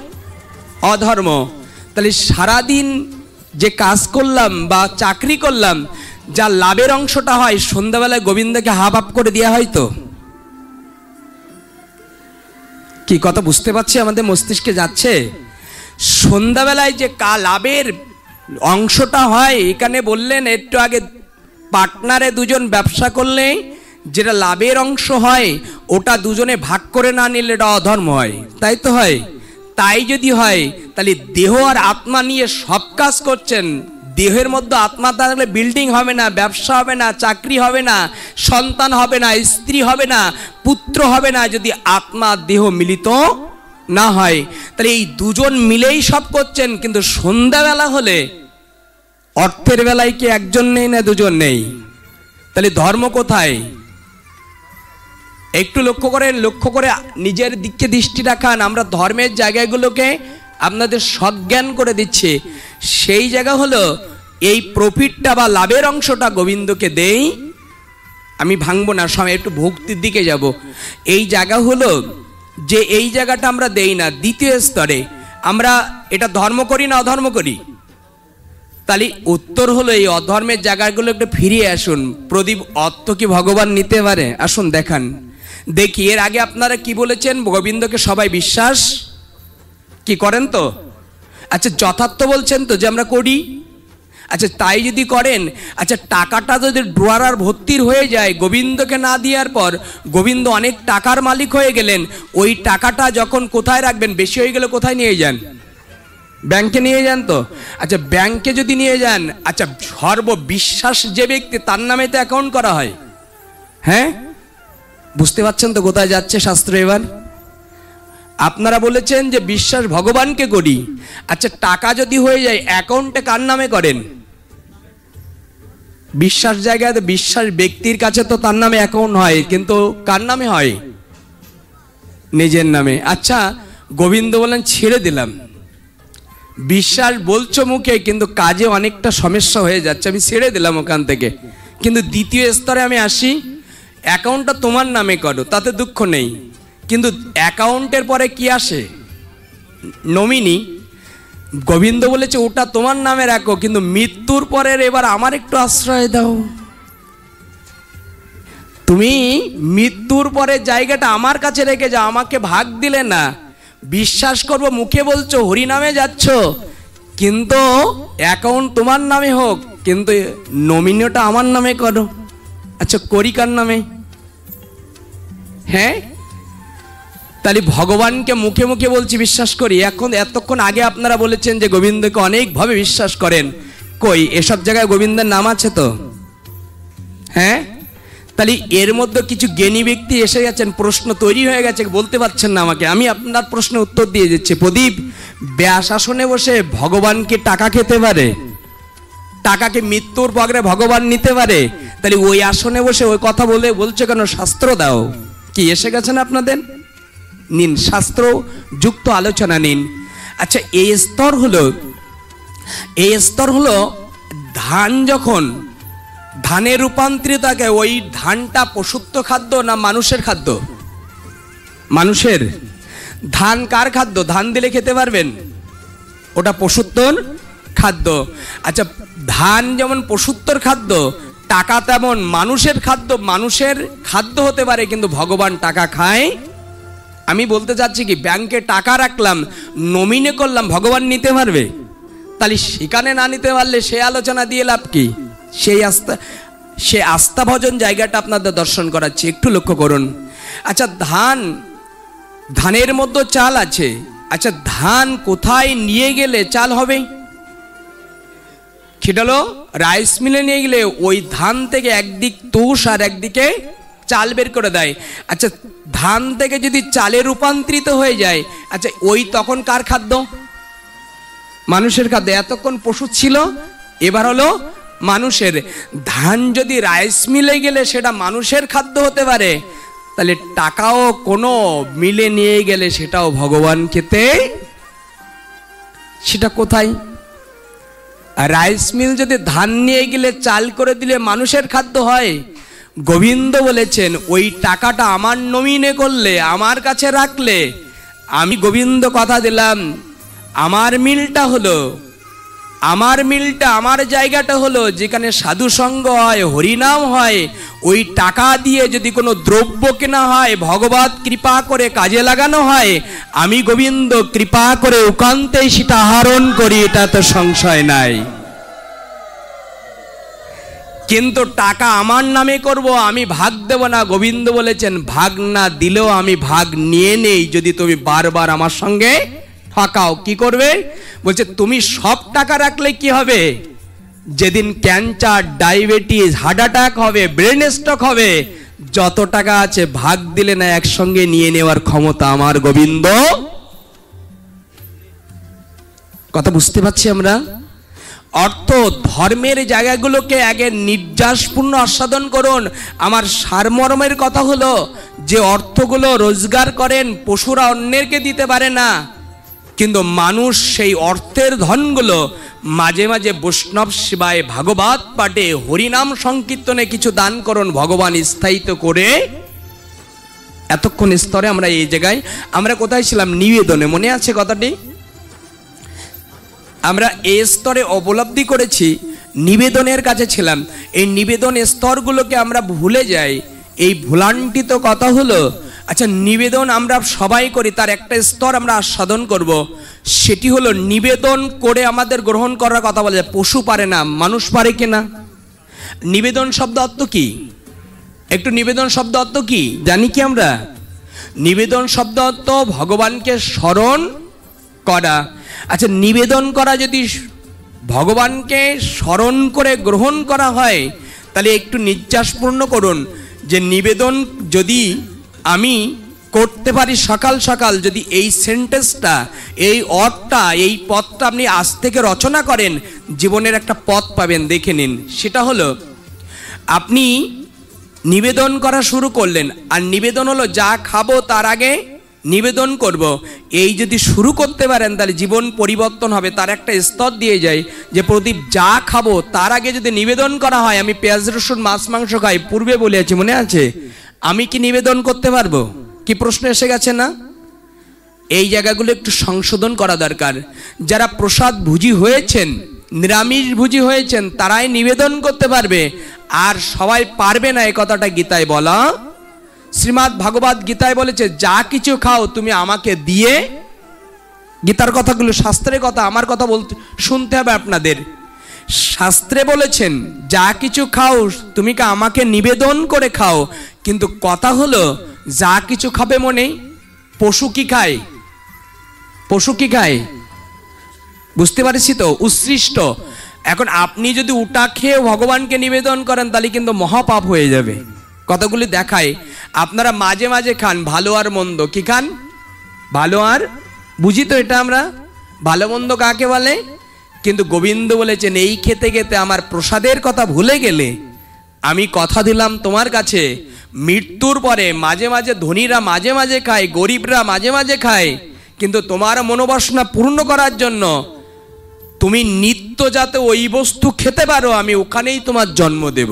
অধর্ম। তাহলে সারাদিন যে কাজ করলাম বা চাকরি করলাম, যা লাভের অংশটা হয় সন্ধ্যাবেলায় গোবিন্দকে হাফ হাফ করে দেওয়া হয় তো? কি কথা বুঝতে পারছি? আমাদের মস্তিষ্কে যাচ্ছে। সন্ধ্যাবেলায় যে লাভের অংশটা হয়, এখানে বললেন একটু আগে পার্টনারে দুজন ব্যবসা করলে যেটা লাভের অংশ হয় ওটা দুজনে ভাগ করে না নিলে এটা অধর্ম হয়, তাই তো হয়? তাই যদি হয় তাহলে দেহ আর আত্মা নিয়ে সব কাজ করছেন। দেহের মধ্যে আত্মা থাকলে বিল্ডিং হবে না, ব্যবসা হবে না, চাকরি হবে না, সন্তান হবে না, স্ত্রী হবে না, পুত্র হবে না, যদি আত্মা দেহ মিলিত না হয়। তাহলে এই দুজন মিলেই সব করছেন। কিন্তু সন্ধ্যাবেলা হলে অর্থের বেলায় কি একজন নেই না দুজন নেই? তাহলে ধর্ম কোথায়? একটু লক্ষ্য করেন, লক্ষ্য করে নিজের দিকে দৃষ্টি রাখান। আমরা ধর্মের জায়গাগুলোকে আপনাদের সজ্ঞান করে দিচ্ছি। সেই জায়গা হলো এই প্রফিটটা বা লাভের অংশটা গোবিন্দকে দেই, আমি ভাঙবো না, সময় একটু ভক্তির দিকে যাব। এই জায়গা হলো যে এই জায়গাটা আমরা দেই না। দ্বিতীয় স্তরে আমরা এটা ধর্ম করি না অধর্ম করি? তাহলে উত্তর হলো এই অধর্মের জায়গাগুলো একটু ফিরিয়ে আসুন। প্রদীপ অর্থ কি ভগবান নিতে পারে? আসুন দেখান দেখি। এর আগে আপনারা কি বলেছেন? গোবিন্দকে সবাই বিশ্বাস কি করেন তো? আচ্ছা যথার্থ বলছেন তো যে আমরা করি? আচ্ছা তাই যদি করেন, আচ্ছা টাকাটা যদি ড্রয়ার ভর্তির হয়ে যায় গোবিন্দকে না দেওয়ার পর, গোবিন্দ অনেক টাকার মালিক হয়ে গেলেন, ওই টাকাটা যখন কোথায় রাখবেন? বেশি হয়ে গেলে কোথায় নিয়ে যান? ব্যাংকে নিয়ে যান তো। আচ্ছা ব্যাংকে যদি নিয়ে যান, আচ্ছা সর্ববিশ্বাস যে ব্যক্তি তার নামে তো অ্যাকাউন্ট করা হয়। হ্যাঁ বুঝতে পারছেন তো কোথায় যাচ্ছে শাস্ত্র? এবার আপনারা বলেছেন যে বিশ্বাস ভগবানকে করি। আচ্ছা, টাকা যদি হয়ে যায় অ্যাকাউন্টে কার নামে করেন? বিশ্বাস জায়গায় তো বিশ্বাস ব্যক্তির কাছে তো তার নামে অ্যাকাউন্ট হয়, কিন্তু কার নামে হয়? নিজের নামে। আচ্ছা, গোবিন্দ বলেন ছেড়ে দিলাম, বিশ্বাস বলছো মুখে কিন্তু কাজে অনেকটা সমস্যা হয়ে যাচ্ছে, আমি ছেড়ে দিলাম ওখান থেকে। কিন্তু দ্বিতীয় স্তরে আমি আসি, অ্যাকাউন্টটা তোমার নামে করো, তাতে দুঃখ নেই, কিন্তু অ্যাকাউন্টের পরে কি আসে? নমিনি। গোবিন্দ বলেছে ওটা তোমার নামে রাখো, কিন্তু মৃত্যুর পরের এবার আমার একটু আশ্রয় দাও। তুমি মৃত্যুর পরে জায়গাটা আমার কাছে রেখে যাও, আমাকে ভাগ দিলে না। বিশ্বাস করব মুখে বলছো, হরি নামে যাচ্ছ, কিন্তু অ্যাকাউন্ট তোমার নামে হোক, কিন্তু নমিনিটা আমার নামে করো। আচ্ছা, করি কার নামে? হ্যাঁ, তাহলে ভগবানকে মুখে মুখে বলছি বিশ্বাস করি, এখন এতক্ষণ আগে আপনারা বলেছেন যে গোবিন্দকে অনেকভাবে বিশ্বাস করেন, কই এসব জায়গায় গোবিন্দের নাম আছে তো? হ্যাঁ, তাহলে এর মধ্যে কিছু জ্ঞানী ব্যক্তি এসে গেছেন, প্রশ্ন তৈরি হয়ে গেছে, বলতে পারছেন না আমাকে, আমি আপনার প্রশ্নের উত্তর দিয়ে দিচ্ছি। প্রদীপ, ব্যাস আসনে বসে ভগবানকে টাকা খেতে পারে? টাকাকে মৃত্যুর পরে ভগবান নিতে পারে? তাহলে ওই আসনে বসে ওই কথা বলছে কেন? শাস্ত্র দাও। কি এসে গেছেন আপনাদের? নিন, শাস্ত্র যুক্ত আলোচনা নিন। আচ্ছা, এই স্তর হলো ধান যখন ধানে রূপান্তরিত থাকে, ওই ধানটা পশুত্ব খাদ্য না মানুষের খাদ্য? মানুষের। ধান কার খাদ্য? ধান দিলে খেতে পারবেন, ওটা পশুত্বর খাদ্য। আচ্ছা, ধান যেমন পশুত্বর খাদ্য, টাকা তেমন মানুষের খাদ্য। মানুষের খাদ্য হতে পারে, কিন্তু ভগবান টাকা খায়। আমি বলতে চাচ্ছি কি, ব্যাংকে টাকা রাখলাম, নমিনে করলাম, ভগবান নিতে পারবে? তাহলে সেখানে না নিতে পারলে সে আলোচনা দিয়ে লাভ কি? সে আস্থা ভজন জায়গাটা আপনাদের দর্শন করাচ্ছি, একটু লক্ষ্য করুন। আচ্ছা, ধানের মধ্যে চাল আছে। আচ্ছা, ধান কোথায় নিয়ে গেলে চাল হবে? সেটা হলো রাইস মিলে নিয়ে গেলে ওই ধান থেকে একদিক তুষ আর একদিকে চাল বের করে দেয়। আচ্ছা, ধান থেকে যদি চালে রূপান্তরিত হয়ে যায়, আচ্ছা ওই তখন কার খাদ্য? মানুষের খাদ্য। এতক্ষণ পশু ছিল, এবার হলো মানুষের। ধান যদি রাইস মিলে গেলে সেটা মানুষের খাদ্য হতে পারে, তাহলে টাকাও কোনো মিলে নিয়ে গেলে সেটাও ভগবান খেতে। সেটা কোথায়? রাইস মিল যদি ধান নিয়ে গেলে চাল করে দিলে মানুষের খাদ্য হয়। গোবিন্দ বলেছেন ওই টাকাটা আমার নমিনে করলে, আমার কাছে রাখলে, আমি গোবিন্দ কথা দিলাম, আমার মিলটা হলো, আমার জায়গাটা হলো যেখানে সাধু সঙ্গ হয়, হরিনাম হয়। ওই টাকা দিয়ে যদি কোনো দ্রব্য কেনা হয়, ভগবত কৃপা করে কাজে লাগানো হয়, আমি গোবিন্দ কৃপা করে উকান্তেই সেটা আহরণ করি, এটা তো সংশয় নাই। কিন্তু টাকা আমার নামে করব, আমি ভাগ দেব না। গোবিন্দ বলেছেন ভাগ না দিলেও আমি ভাগ নিয়ে নেই, যদি তুমি বারবার আমার সঙ্গে ঠকাও। কি করবে? বলছে তুমি সব টাকা রাখলে কি হবে? যেদিন ক্যান্সার, ডায়াবেটিস, হার্ট অ্যাটাক হবে, ব্রেন স্ট্রোক হবে, যত টাকা আছে ভাগ দিলে না একসঙ্গে নিয়ে নেওয়ার ক্ষমতা আমার গোবিন্দ। কথা বুঝতে পারছি আমরা? অর্থ ধর্মের জায়গাগুলোকে আগে নির্যাসপূর্ণ আস্বাদন করুন। আমার সারমর্মের কথা হলো যে অর্থগুলো রোজগার করেন, পশুরা অন্যেরকে দিতে পারে না, কিন্তু মানুষ সেই অর্থের ধনগুলো মাঝে মাঝে বৈষ্ণব সেবায়, ভাগবত পাঠে, হরিনাম সংকীর্তনে কিছু দান করুন, ভগবান স্থায়িত করে। এতক্ষণ স্তরে আমরা এই জায়গায়, আমরা কোথায় ছিলাম? নিবেদনে, মনে আছে কথাটি? আমরা এই স্তরে উপলব্ধি করেছি, নিবেদনের কাছে ছিলাম। এই নিবেদন স্তরগুলোকে আমরা ভুলে যাই। এই ভুলান্টিত কথা হলো, আচ্ছা নিবেদন আমরা সবাই করি, তার একটা স্তর আমরা আস্বাদন করব, সেটি হলো নিবেদন করে আমাদের গ্রহণ করার কথা বলা যায়। পশু পারে না, মানুষ পারে কিনা? নিবেদন শব্দ অর্থ কি? একটু নিবেদন শব্দ অর্থ কি জানি কি আমরা? নিবেদন শব্দ অর্থ ভগবানকে স্মরণ করা। আচ্ছা, নিবেদন করা যদি ভগবানকে স্মরণ করে গ্রহণ করা হয়, তাহলে একটু নির্যাসপূর্ণ করুন যে নিবেদন যদি আমি করতে পারি সকাল সকাল, যদি এই সেন্টেন্সটা, এই অর্থটা, এই পথটা আপনি আজ থেকে রচনা করেন, জীবনের একটা পথ পাবেন। দেখে নিন, সেটা হলো আপনি নিবেদন করা শুরু করলেন, আর নিবেদন হলো যা খাবো তার আগে নিবেদন করব। এই যদি শুরু করতে পারেন তাহলে জীবন পরিবর্তন হবে। তার একটা স্তর দিয়ে যায় যে প্রদীপ যা খাবো তার আগে যদি নিবেদন করা হয়, আমি পেঁয়াজ রসুন মাছ মাংস খাই, পূর্বে বলেছি মনে আছে, আমি কি নিবেদন করতে পারবো? কি প্রশ্ন এসে গেছে না? এই জায়গাগুলো একটু সংশোধন করা দরকার। যারা প্রসাদ ভুজি হয়েছেন, নিরামিষ ভুজি হয়েছেন, তারাই নিবেদন করতে পারবে, আর সবাই পারবে না। এই কথাটা গীতায় বলা, শ্রীমদ্ ভাগবত গীতায় বলেছে যা কিছু খাও তুমি আমাকে দিয়ে। গীতার কথাগুলো শাস্ত্রের কথা, আমার কথা বলতে শুনতে হবে আপনাদের। শাস্ত্রে বলেছেন যা কিছু খাও তুমি আমাকে নিবেদন করে খাও, কিন্তু কথা হলো যা কিছু খাবে মনে, পশু কি খায়? পশু কি খায়? বুঝতে পারছি তো, উৎসৃষ্ট। এখন আপনি যদি উটা খেয়ে ভগবানকে নিবেদন করেন তাহলে কিন্তু মহাপাপ হয়ে যাবে। কতগুলি দেখায়, আপনারা মাঝে মাঝে খান ভালো আর মন্দ। কি খান? ভালো আর, বুঝি তো এটা আমরা, ভালো মন্দ কাকে বলে? কিন্তু গোবিন্দ বলেছেন এই খেতে খেতে আমার প্রসাদের কথা ভুলে গেলে, আমি কথা দিলাম তোমার কাছে মৃত্যুর পরে মাঝে মাঝে ধনীরা মাঝে মাঝে খায়, গরিবরা মাঝে মাঝে খায়, কিন্তু তোমার মনোবাসনা পূর্ণ করার জন্য তুমি নিত্য যাতে ওই বস্তু খেতে পারো, আমি ওখানেই তোমার জন্ম দেব।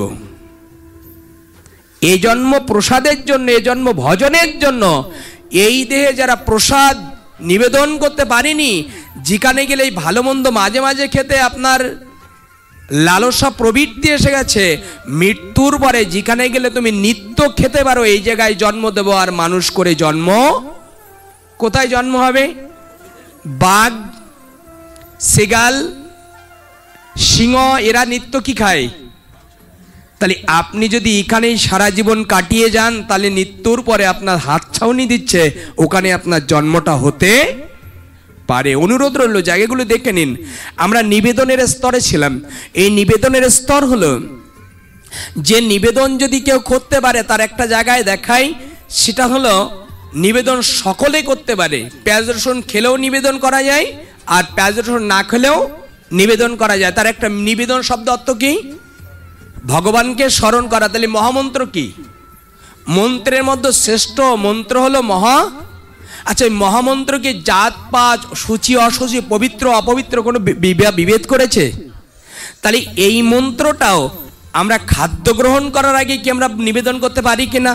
এই জন্ম প্রসাদের জন্য, এই জন্ম ভজনের জন্য। এই দেহে যারা প্রসাদ নিবেদন করতে পারিনি, যেখানে গেলে এই ভালো মন্দ মাঝে মাঝে খেতে আপনার লালসা প্রবৃত্তি এসে গেছে, মৃত্যুর পরে যেখানে গেলে তুমি নিত্য খেতে পারো, এই জায়গায় জন্ম দেব। আর মানুষ করে জন্ম, কোথায় জন্ম হবে? বাঘ, সেগাল, সিংহ, এরা নিত্য কি খায়? তাহলে আপনি যদি এখানেই সারা জীবন কাটিয়ে যান, তাহলে মৃত্যুর পরে আপনার হাত ছাউনি দিচ্ছে, ওখানে আপনার জন্মটা হতে পারে। অনুরোধ রইল জায়গাগুলো দেখে নিন। আমরা নিবেদনের স্তরে ছিলাম। এই নিবেদনের স্তর হলো যে নিবেদন যদি কেউ করতে পারে, তার একটা জায়গায় দেখায়, সেটা হলো নিবেদন সকলে করতে পারে। পেঁয়াজ রসুন খেলেও নিবেদন করা যায়, আর পেঁয়াজ রসুন না খেলেও নিবেদন করা যায়। তার একটা নিবেদন শব্দ অর্থ কি? ভগবানকে স্মরণ করা। তাহলে মহামন্ত্র কি? মন্ত্রের মধ্যে শ্রেষ্ঠ মন্ত্র হলো মহা। আচ্ছা, মহামন্ত্র কি জাত পাত, সূচি অসুচি, পবিত্র অপবিত্র কোনো বিভেদ করেছে? তাহলে এই মন্ত্রটাও আমরা খাদ্য গ্রহণ করার আগে কি আমরা নিবেদন করতে পারি কিনা?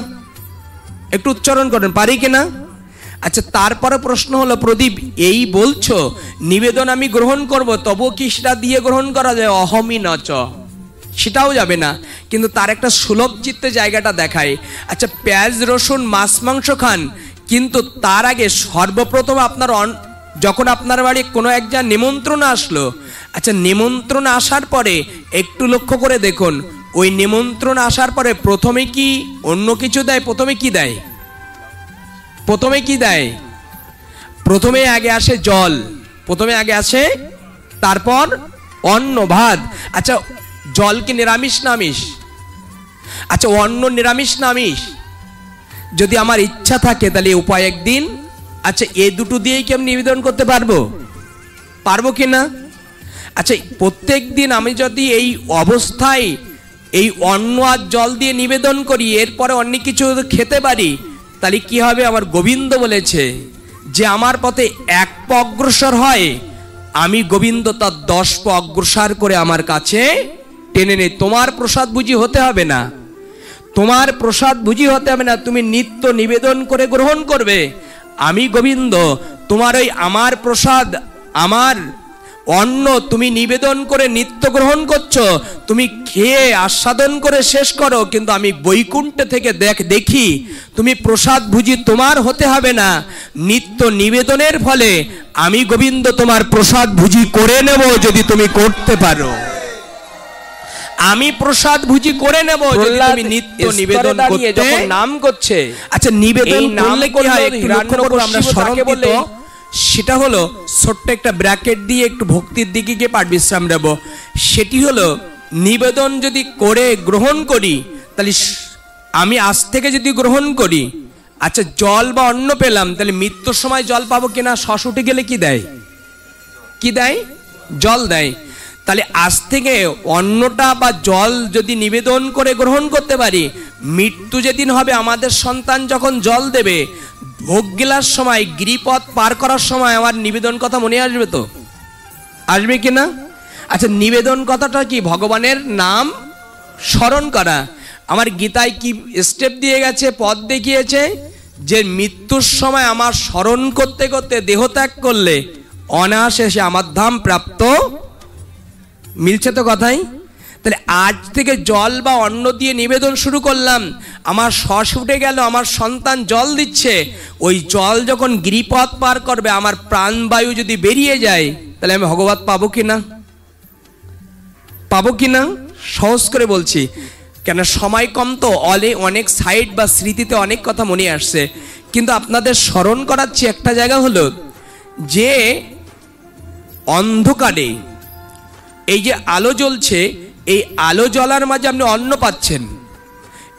একটু উচ্চারণ করেন, পারি কিনা? আচ্ছা, তারপরে প্রশ্ন হলো প্রদীপ এই বলছো নিবেদন আমি গ্রহণ করব, তবু কি সেটা দিয়ে গ্রহণ করা যায়? অহমি নচ, সেটাও যাবে না। কিন্তু তার একটা সুলভ চিত্তে জায়গাটা দেখায়। আচ্ছা, পেঁয়াজ রসুন মাছ মাংস খান, কিন্তু তার আগে সর্বপ্রথম আপনার যখন আপনার বাড়ি কোনো একটা নিমন্ত্রণ আসলো, আচ্ছা নিমন্ত্রণ আসার পরে একটু লক্ষ্য করে দেখুন, ওই নিমন্ত্রণ আসার পরে প্রথমে কি অন্য কিছু দেয়? প্রথমে কি দেয়? প্রথমে কি দেয়? প্রথমে আগে আসে জল, প্রথমে আগে আসে, তারপর অন্ন ভাত। আচ্ছা, জল কি নিরামিষ না আমিষ? আচ্ছা, অন্ন নিরামিষ না আমিষ? যদি আমার ইচ্ছা থাকে তাহলে উপায় একদিন, আচ্ছা এই দুটো দিয়েই কি আমি নিবেদন করতে পারবো? পারবো কি না? আচ্ছা, প্রত্যেক দিন আমি যদি এই অবস্থায় এই অন্ন আর জল দিয়ে নিবেদন করি, এরপরে অন্য কিছু খেতে পারি, তাহলে কি হবে? আমার গোবিন্দ বলেছে যে আমার পথে এক পা অগ্রসর হয়, আমি গোবিন্দ তার 10 পা অগ্রসর করে আমার কাছে টেনে নেই। তোমার প্রসাদ বুঝি হতে হবে না, তোমার প্রসাদ বুঝি হতে হবে না, তুমি নিত্য নিবেদন করে গ্রহণ করবে। আমি গোবিন্দ তোমার ওই আমার প্রসাদ, আমার অন্ন তুমি নিবেদন করে নিত্য গ্রহণ করছো, তুমি খেয়ে আস্বাদন করে শেষ করো, কিন্তু আমি বৈকুণ্ঠে থেকে দেখি তুমি প্রসাদ ভুজি তোমার হতে হবে না, নিত্য নিবেদনের ফলে আমি গোবিন্দ তোমার প্রসাদ ভুজি করে নেব যদি তুমি করতে পারো। আমি প্রসাদ ভুজি করে নেব যদি তুমি নিত্য নিবেদন করতে নাম করছে। আচ্ছা, নিবেদন করলে কি হয়? আমরা স্মরণকে বলে, সেটা হলো ছোট্ট একটা ব্র্যাকেট দিয়ে একটু ভক্তির দিকে গিয়ে পাঠ বিশ্রাম দেব। সেটি হলো নিবেদন যদি করে গ্রহণ করি, তাহলে আমি আজ থেকে যদি গ্রহণ করি, আচ্ছা জল বা অন্ন পেলাম, তাহলে মৃত্যুর সময় জল পাবো কিনা? শ্বাস উঠে গেলে কি দেয়? কি দেয়? জল দেয়। তাহলে আজ থেকে অন্নটা বা জল যদি নিবেদন করে গ্রহণ করতে পারি, মৃত্যু যেদিন হবে আমাদের সন্তান যখন জল দেবে, ভোগ গেলার সময়, গিরিপথ পার করার সময় আমার নিবেদন কথা মনে আসবে তো? আসবে কিনা? আচ্ছা নিবেদন কথাটা কি? ভগবানের নাম স্মরণ করা। আমার গীতায় কি স্টেপ দিয়ে গেছে, পথ দেখিয়েছে, যে মৃত্যুর সময় আমার স্মরণ করতে করতে দেহত্যাগ করলে অনায়াসে সে আমার ধাম প্রাপ্ত। মিলছে তো কথাই? তাহলে আজ থেকে জল বা অন্ন দিয়ে নিবেদন শুরু করলাম, আমার শ্বাস উঠে গেল, আমার সন্তান জল দিচ্ছে, ওই জল যখন গিরিপথ পার করবে, আমার প্রাণবায়ু যদি বেরিয়ে যায়, তাহলে আমি ভগবত পাবো কিনা? পাবো কিনা? সহজ করে বলছি, কেন সময় কম তো, অনেক সাইড বা স্মৃতিতে অনেক কথা মনে আসছে, কিন্তু আপনাদের স্মরণ করাচ্ছি একটা জায়গা হলো যে অন্ধকারে এই যে আলো জ্বলছে, এই আলো জ্বলার মাঝে আপনি অন্ন পাচ্ছেন,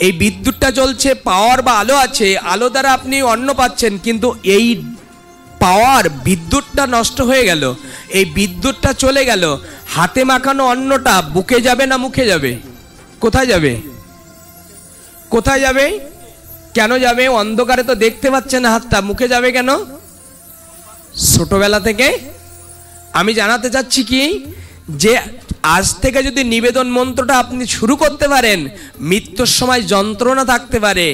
এই বিদ্যুৎটা জ্বলছে, পাওয়ার বা আলো আছে, আলো দ্বারা আপনি অন্ন পাচ্ছেন, কিন্তু এই পাওয়ার বিদ্যুৎটা নষ্ট হয়ে গেল, এই বিদ্যুৎটা চলে গেল, হাতে মাখানো অন্নটা বুকে যাবে না মুখে যাবে? কোথায় যাবে? কোথায় যাবে? কেন যাবে? অন্ধকারে তো দেখতে পাচ্ছেন না হাতটা, মুখে যাবে কেন? ছোটবেলা থেকে আমি জানাতে চাচ্ছি কি, যে আজ থেকে যদি নিবেদন মন্ত্রটা আপনি শুরু করতে পারেন, মৃত্যুর সময় যন্ত্রণা থাকতে পারে,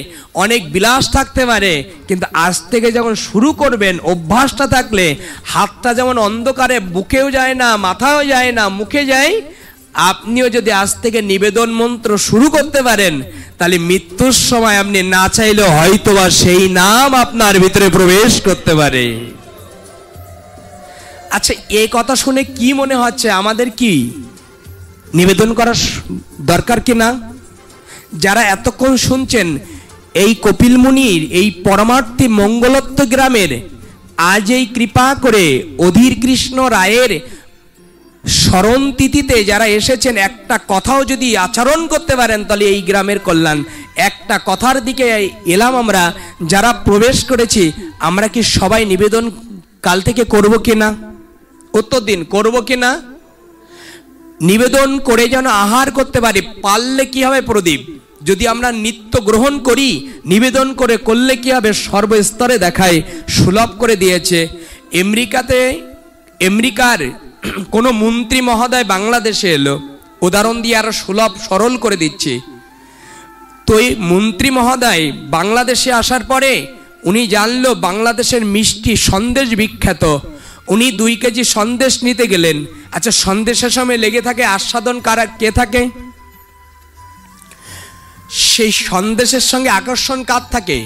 অনেক বিলাস থাকতে পারে, কিন্তু আজ থেকে যখন শুরু করবেন, অভ্যাসটা থাকলে হাতটা যেমন অন্ধকারে বুকেও যায় না, মাথাও যায় না, মুখে যায়, আপনিও যদি আজ থেকে নিবেদন মন্ত্র শুরু করতে পারেন, তাহলে মৃত্যুর সময় আপনি না চাইলেও হয়তোবা সেই নাম আপনার ভিতরে প্রবেশ করতে পারে। আচ্ছা এই কথা শুনে কি মনে হচ্ছে? আমাদের কি নিবেদন করার দরকার কিনা? যারা এতক্ষণ শুনছেন, এই কপিল মুনির এই পরমার্থী মঙ্গলত্ব গ্রামের আজ এই কৃপা করে অধীর কৃষ্ণ রায়ের স্মরণ তিথিতে যারা এসেছেন, একটা কথাও যদি আচরণ করতে পারেন, তাহলে এই গ্রামের কল্যাণ। একটা কথার দিকে এলাম আমরা, যারা প্রবেশ করেছি, আমরা কি সবাই নিবেদন কাল থেকে করব কিনা? উত্তর দিন, করব কিনা? নিবেদন করে যেন আহার করতে পারি। পারলে কি হবে প্রদীপ? যদি আমরা নিত্য গ্রহণ করি, নিবেদন করে করলে কি হবে? সর্বস্তরে দেখায়, সুলভ করে দিয়েছে। আমেরিকার কোনো মন্ত্রী মহোদয় বাংলাদেশে এলো, উদাহরণ দিয়ে আরো সুলভ সরল করে দিচ্ছি। তো এই মন্ত্রী মহোদয় বাংলাদেশে আসার পরে উনি জানলো বাংলাদেশের মিষ্টি সন্দেশ বিখ্যাত। উনি 2 কেজি সন্দেশ নিতে গেলেন। আচ্ছা সন্দেশের সময় লেগে থাকে আস্বাদন কে থাকে? সেই সন্দেশের সঙ্গে আকর্ষণ কার থাকে?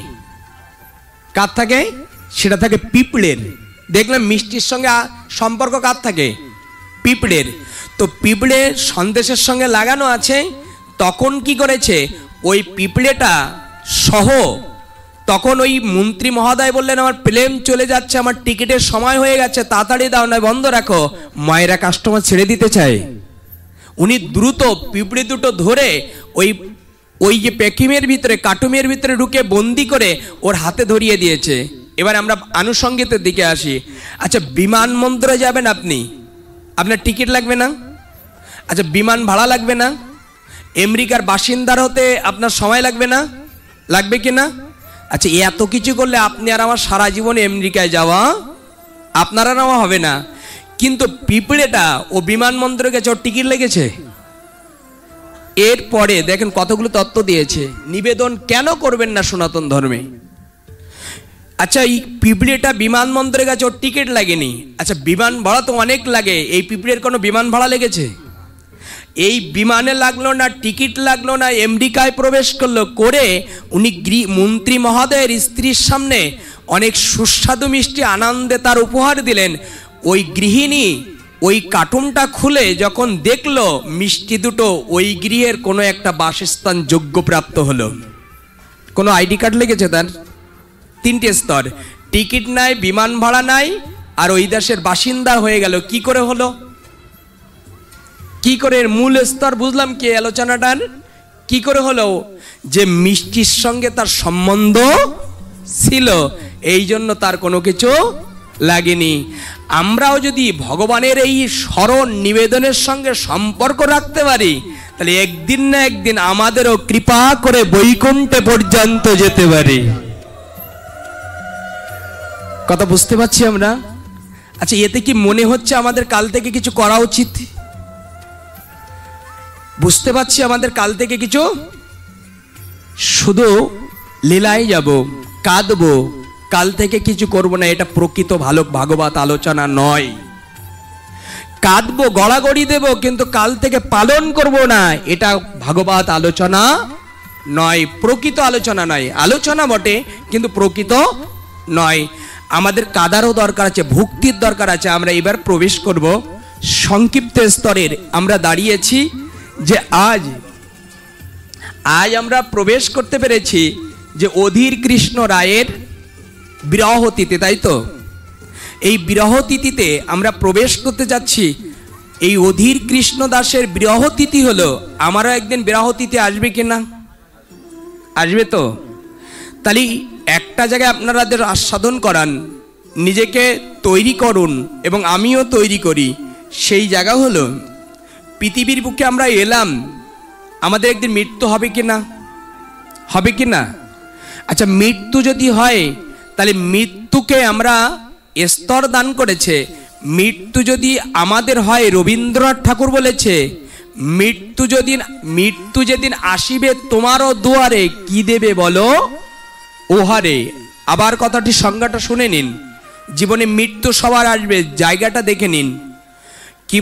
কার থাকে? সেটা থাকে পিঁপড়ের। দেখলাম মিষ্টির সঙ্গে সম্পর্ক কার থাকে? পিঁপড়ের। তো পিঁপড়ের সন্দেশের সঙ্গে লাগানো আছে। তখন কি করেছে, ওই পিঁপড়েটা সহ তখন ওই মন্ত্রী মহোদয় বললেন, আমার প্লেন চলে যাচ্ছে, আমার টিকিটের সময় হয়ে গেছে, তাড়াতাড়ি দাও, নয় বন্ধ রাখো, মায়েরা কাস্টমার ছেড়ে দিতে চায়। উনি দ্রুত পিঁপড়ে দুটো ধরে ওই যে প্যাকিমের ভিতরে, কাটুমের ভিতরে ঢুকে বন্দি করে ওর হাতে ধরিয়ে দিয়েছে। এবার আমরা আনুষঙ্গিকের দিকে আসি। আচ্ছা বিমানবন্দরে যাবেন আপনি, আপনার টিকিট লাগবে না? আচ্ছা বিমান ভাড়া লাগবে না? আমেরিকার বাসিন্দার হতে আপনার সময় লাগবে না? লাগবে কিনা? আচ্ছা এত কিছু করলে আপনি আর আমার সারা জীবন আমেরিকায় যাওয়া আপনারা নেওয়া হবে না। কিন্তু পিঁপড়েটা ও বিমানবন্দরে গেছে, ওর টিকিট লেগেছে। এরপরে দেখেন কতগুলো তত্ত্ব দিয়েছে। নিবেদন কেন করবেন না সনাতন ধর্মে? আচ্ছা এই পিঁপড়েটা বিমানবন্দরে গেছে, ওর টিকিট লাগেনি। আচ্ছা বিমান ভাড়া তো অনেক লাগে, এই পিঁপড়ের কোনো বিমান ভাড়া লেগেছে? এই বিমানে লাগলো না, টিকিট লাগলো না, আমেরিকায় প্রবেশ করলো, করে উনি মন্ত্রী মহোদয়ের স্ত্রীর সামনে অনেক সুস্বাদু মিষ্টি আনন্দে তার উপহার দিলেন। ওই গৃহিণী ওই কার্টুনটা খুলে যখন দেখলো, মিষ্টি দুটো ওই গৃহের কোনো একটা বাসস্থান যোগ্যপ্রাপ্ত হলো। কোনো আইডি কার্ড লেগেছে তার? 3টে স্তর, টিকিট নাই, বিমান ভাড়া নাই, আর ওই দেশের বাসিন্দা হয়ে গেল। কি করে হলো? কি করে? মূল স্তর বুঝলাম কি আলোচনাটার? কি করে হলো? যে মিষ্টির সঙ্গে তার সম্বন্ধ ছিল, এই জন্য তার কোনো কিছু লাগেনি। আমরাও যদি ভগবানের এই স্মরণ নিবেদনের সঙ্গে সম্পর্ক রাখতে পারি, তাহলে একদিন না একদিন আমাদেরও কৃপা করে বৈকুণ্ঠে পর্যন্ত যেতে পারি। কথা বুঝতে পারছি আমরা? আচ্ছা, এতে কি মনে হচ্ছে আমাদের কাল থেকে কিছু করা উচিত? বুঝতে পারছি আমাদের কাল থেকে কিছু, শুধু লীলায় যাব, কাঁদবো, কাল থেকে কিছু করব না, এটা প্রকৃত ভালো ভাগবত আলোচনা নয়। কাঁদবো, গড়াগড়ি দেব, কিন্তু কাল থেকে পালন করব না, এটা ভাগবত আলোচনা নয়, প্রকৃত আলোচনা নয়। আলোচনা বটে, কিন্তু প্রকৃত নয়। আমাদের কাদারও দরকার আছে, ভক্তির দরকার আছে। আমরা এবার প্রবেশ করব সংক্ষিপ্ত স্তরের। আমরা দাঁড়িয়েছি যে আজ আমরা প্রবেশ করতে পেরেছি যে অধীর কৃষ্ণ রায়ের বিরহ তিথি, তাই তো? এই বিরহ তিথিতে আমরা প্রবেশ করতে যাচ্ছি। এই অধীর কৃষ্ণ দাসের বিরহ তিথি হলো, আমারও একদিন বিরহ তিথি আসবে কিনা? আসবে তো? তাহলে একটা জায়গায় আপনারা আস্বাদন করান, নিজেকে তৈরি করুন এবং আমিও তৈরি করি। সেই জায়গা হলো পৃথিবীর বুকে আমরা এলাম, আমাদের একদিন মৃত্যু হবে কিনা? হবে কিনা? আচ্ছা, মৃত্যু যদি হয়, তাহলে মৃত্যুকে আমরা স্তর দান করেছে। মৃত্যু যদি আমাদের হয়, রবীন্দ্রনাথ ঠাকুর বলেছে, মৃত্যু যেদিন আসিবে তোমারও দুয়ারে, কি দেবে বলো ওহারে। আবার কথাটি সংজ্ঞাটা শুনে নিন। জীবনে মৃত্যু সবার আসবে, জায়গাটা দেখে নিন। কি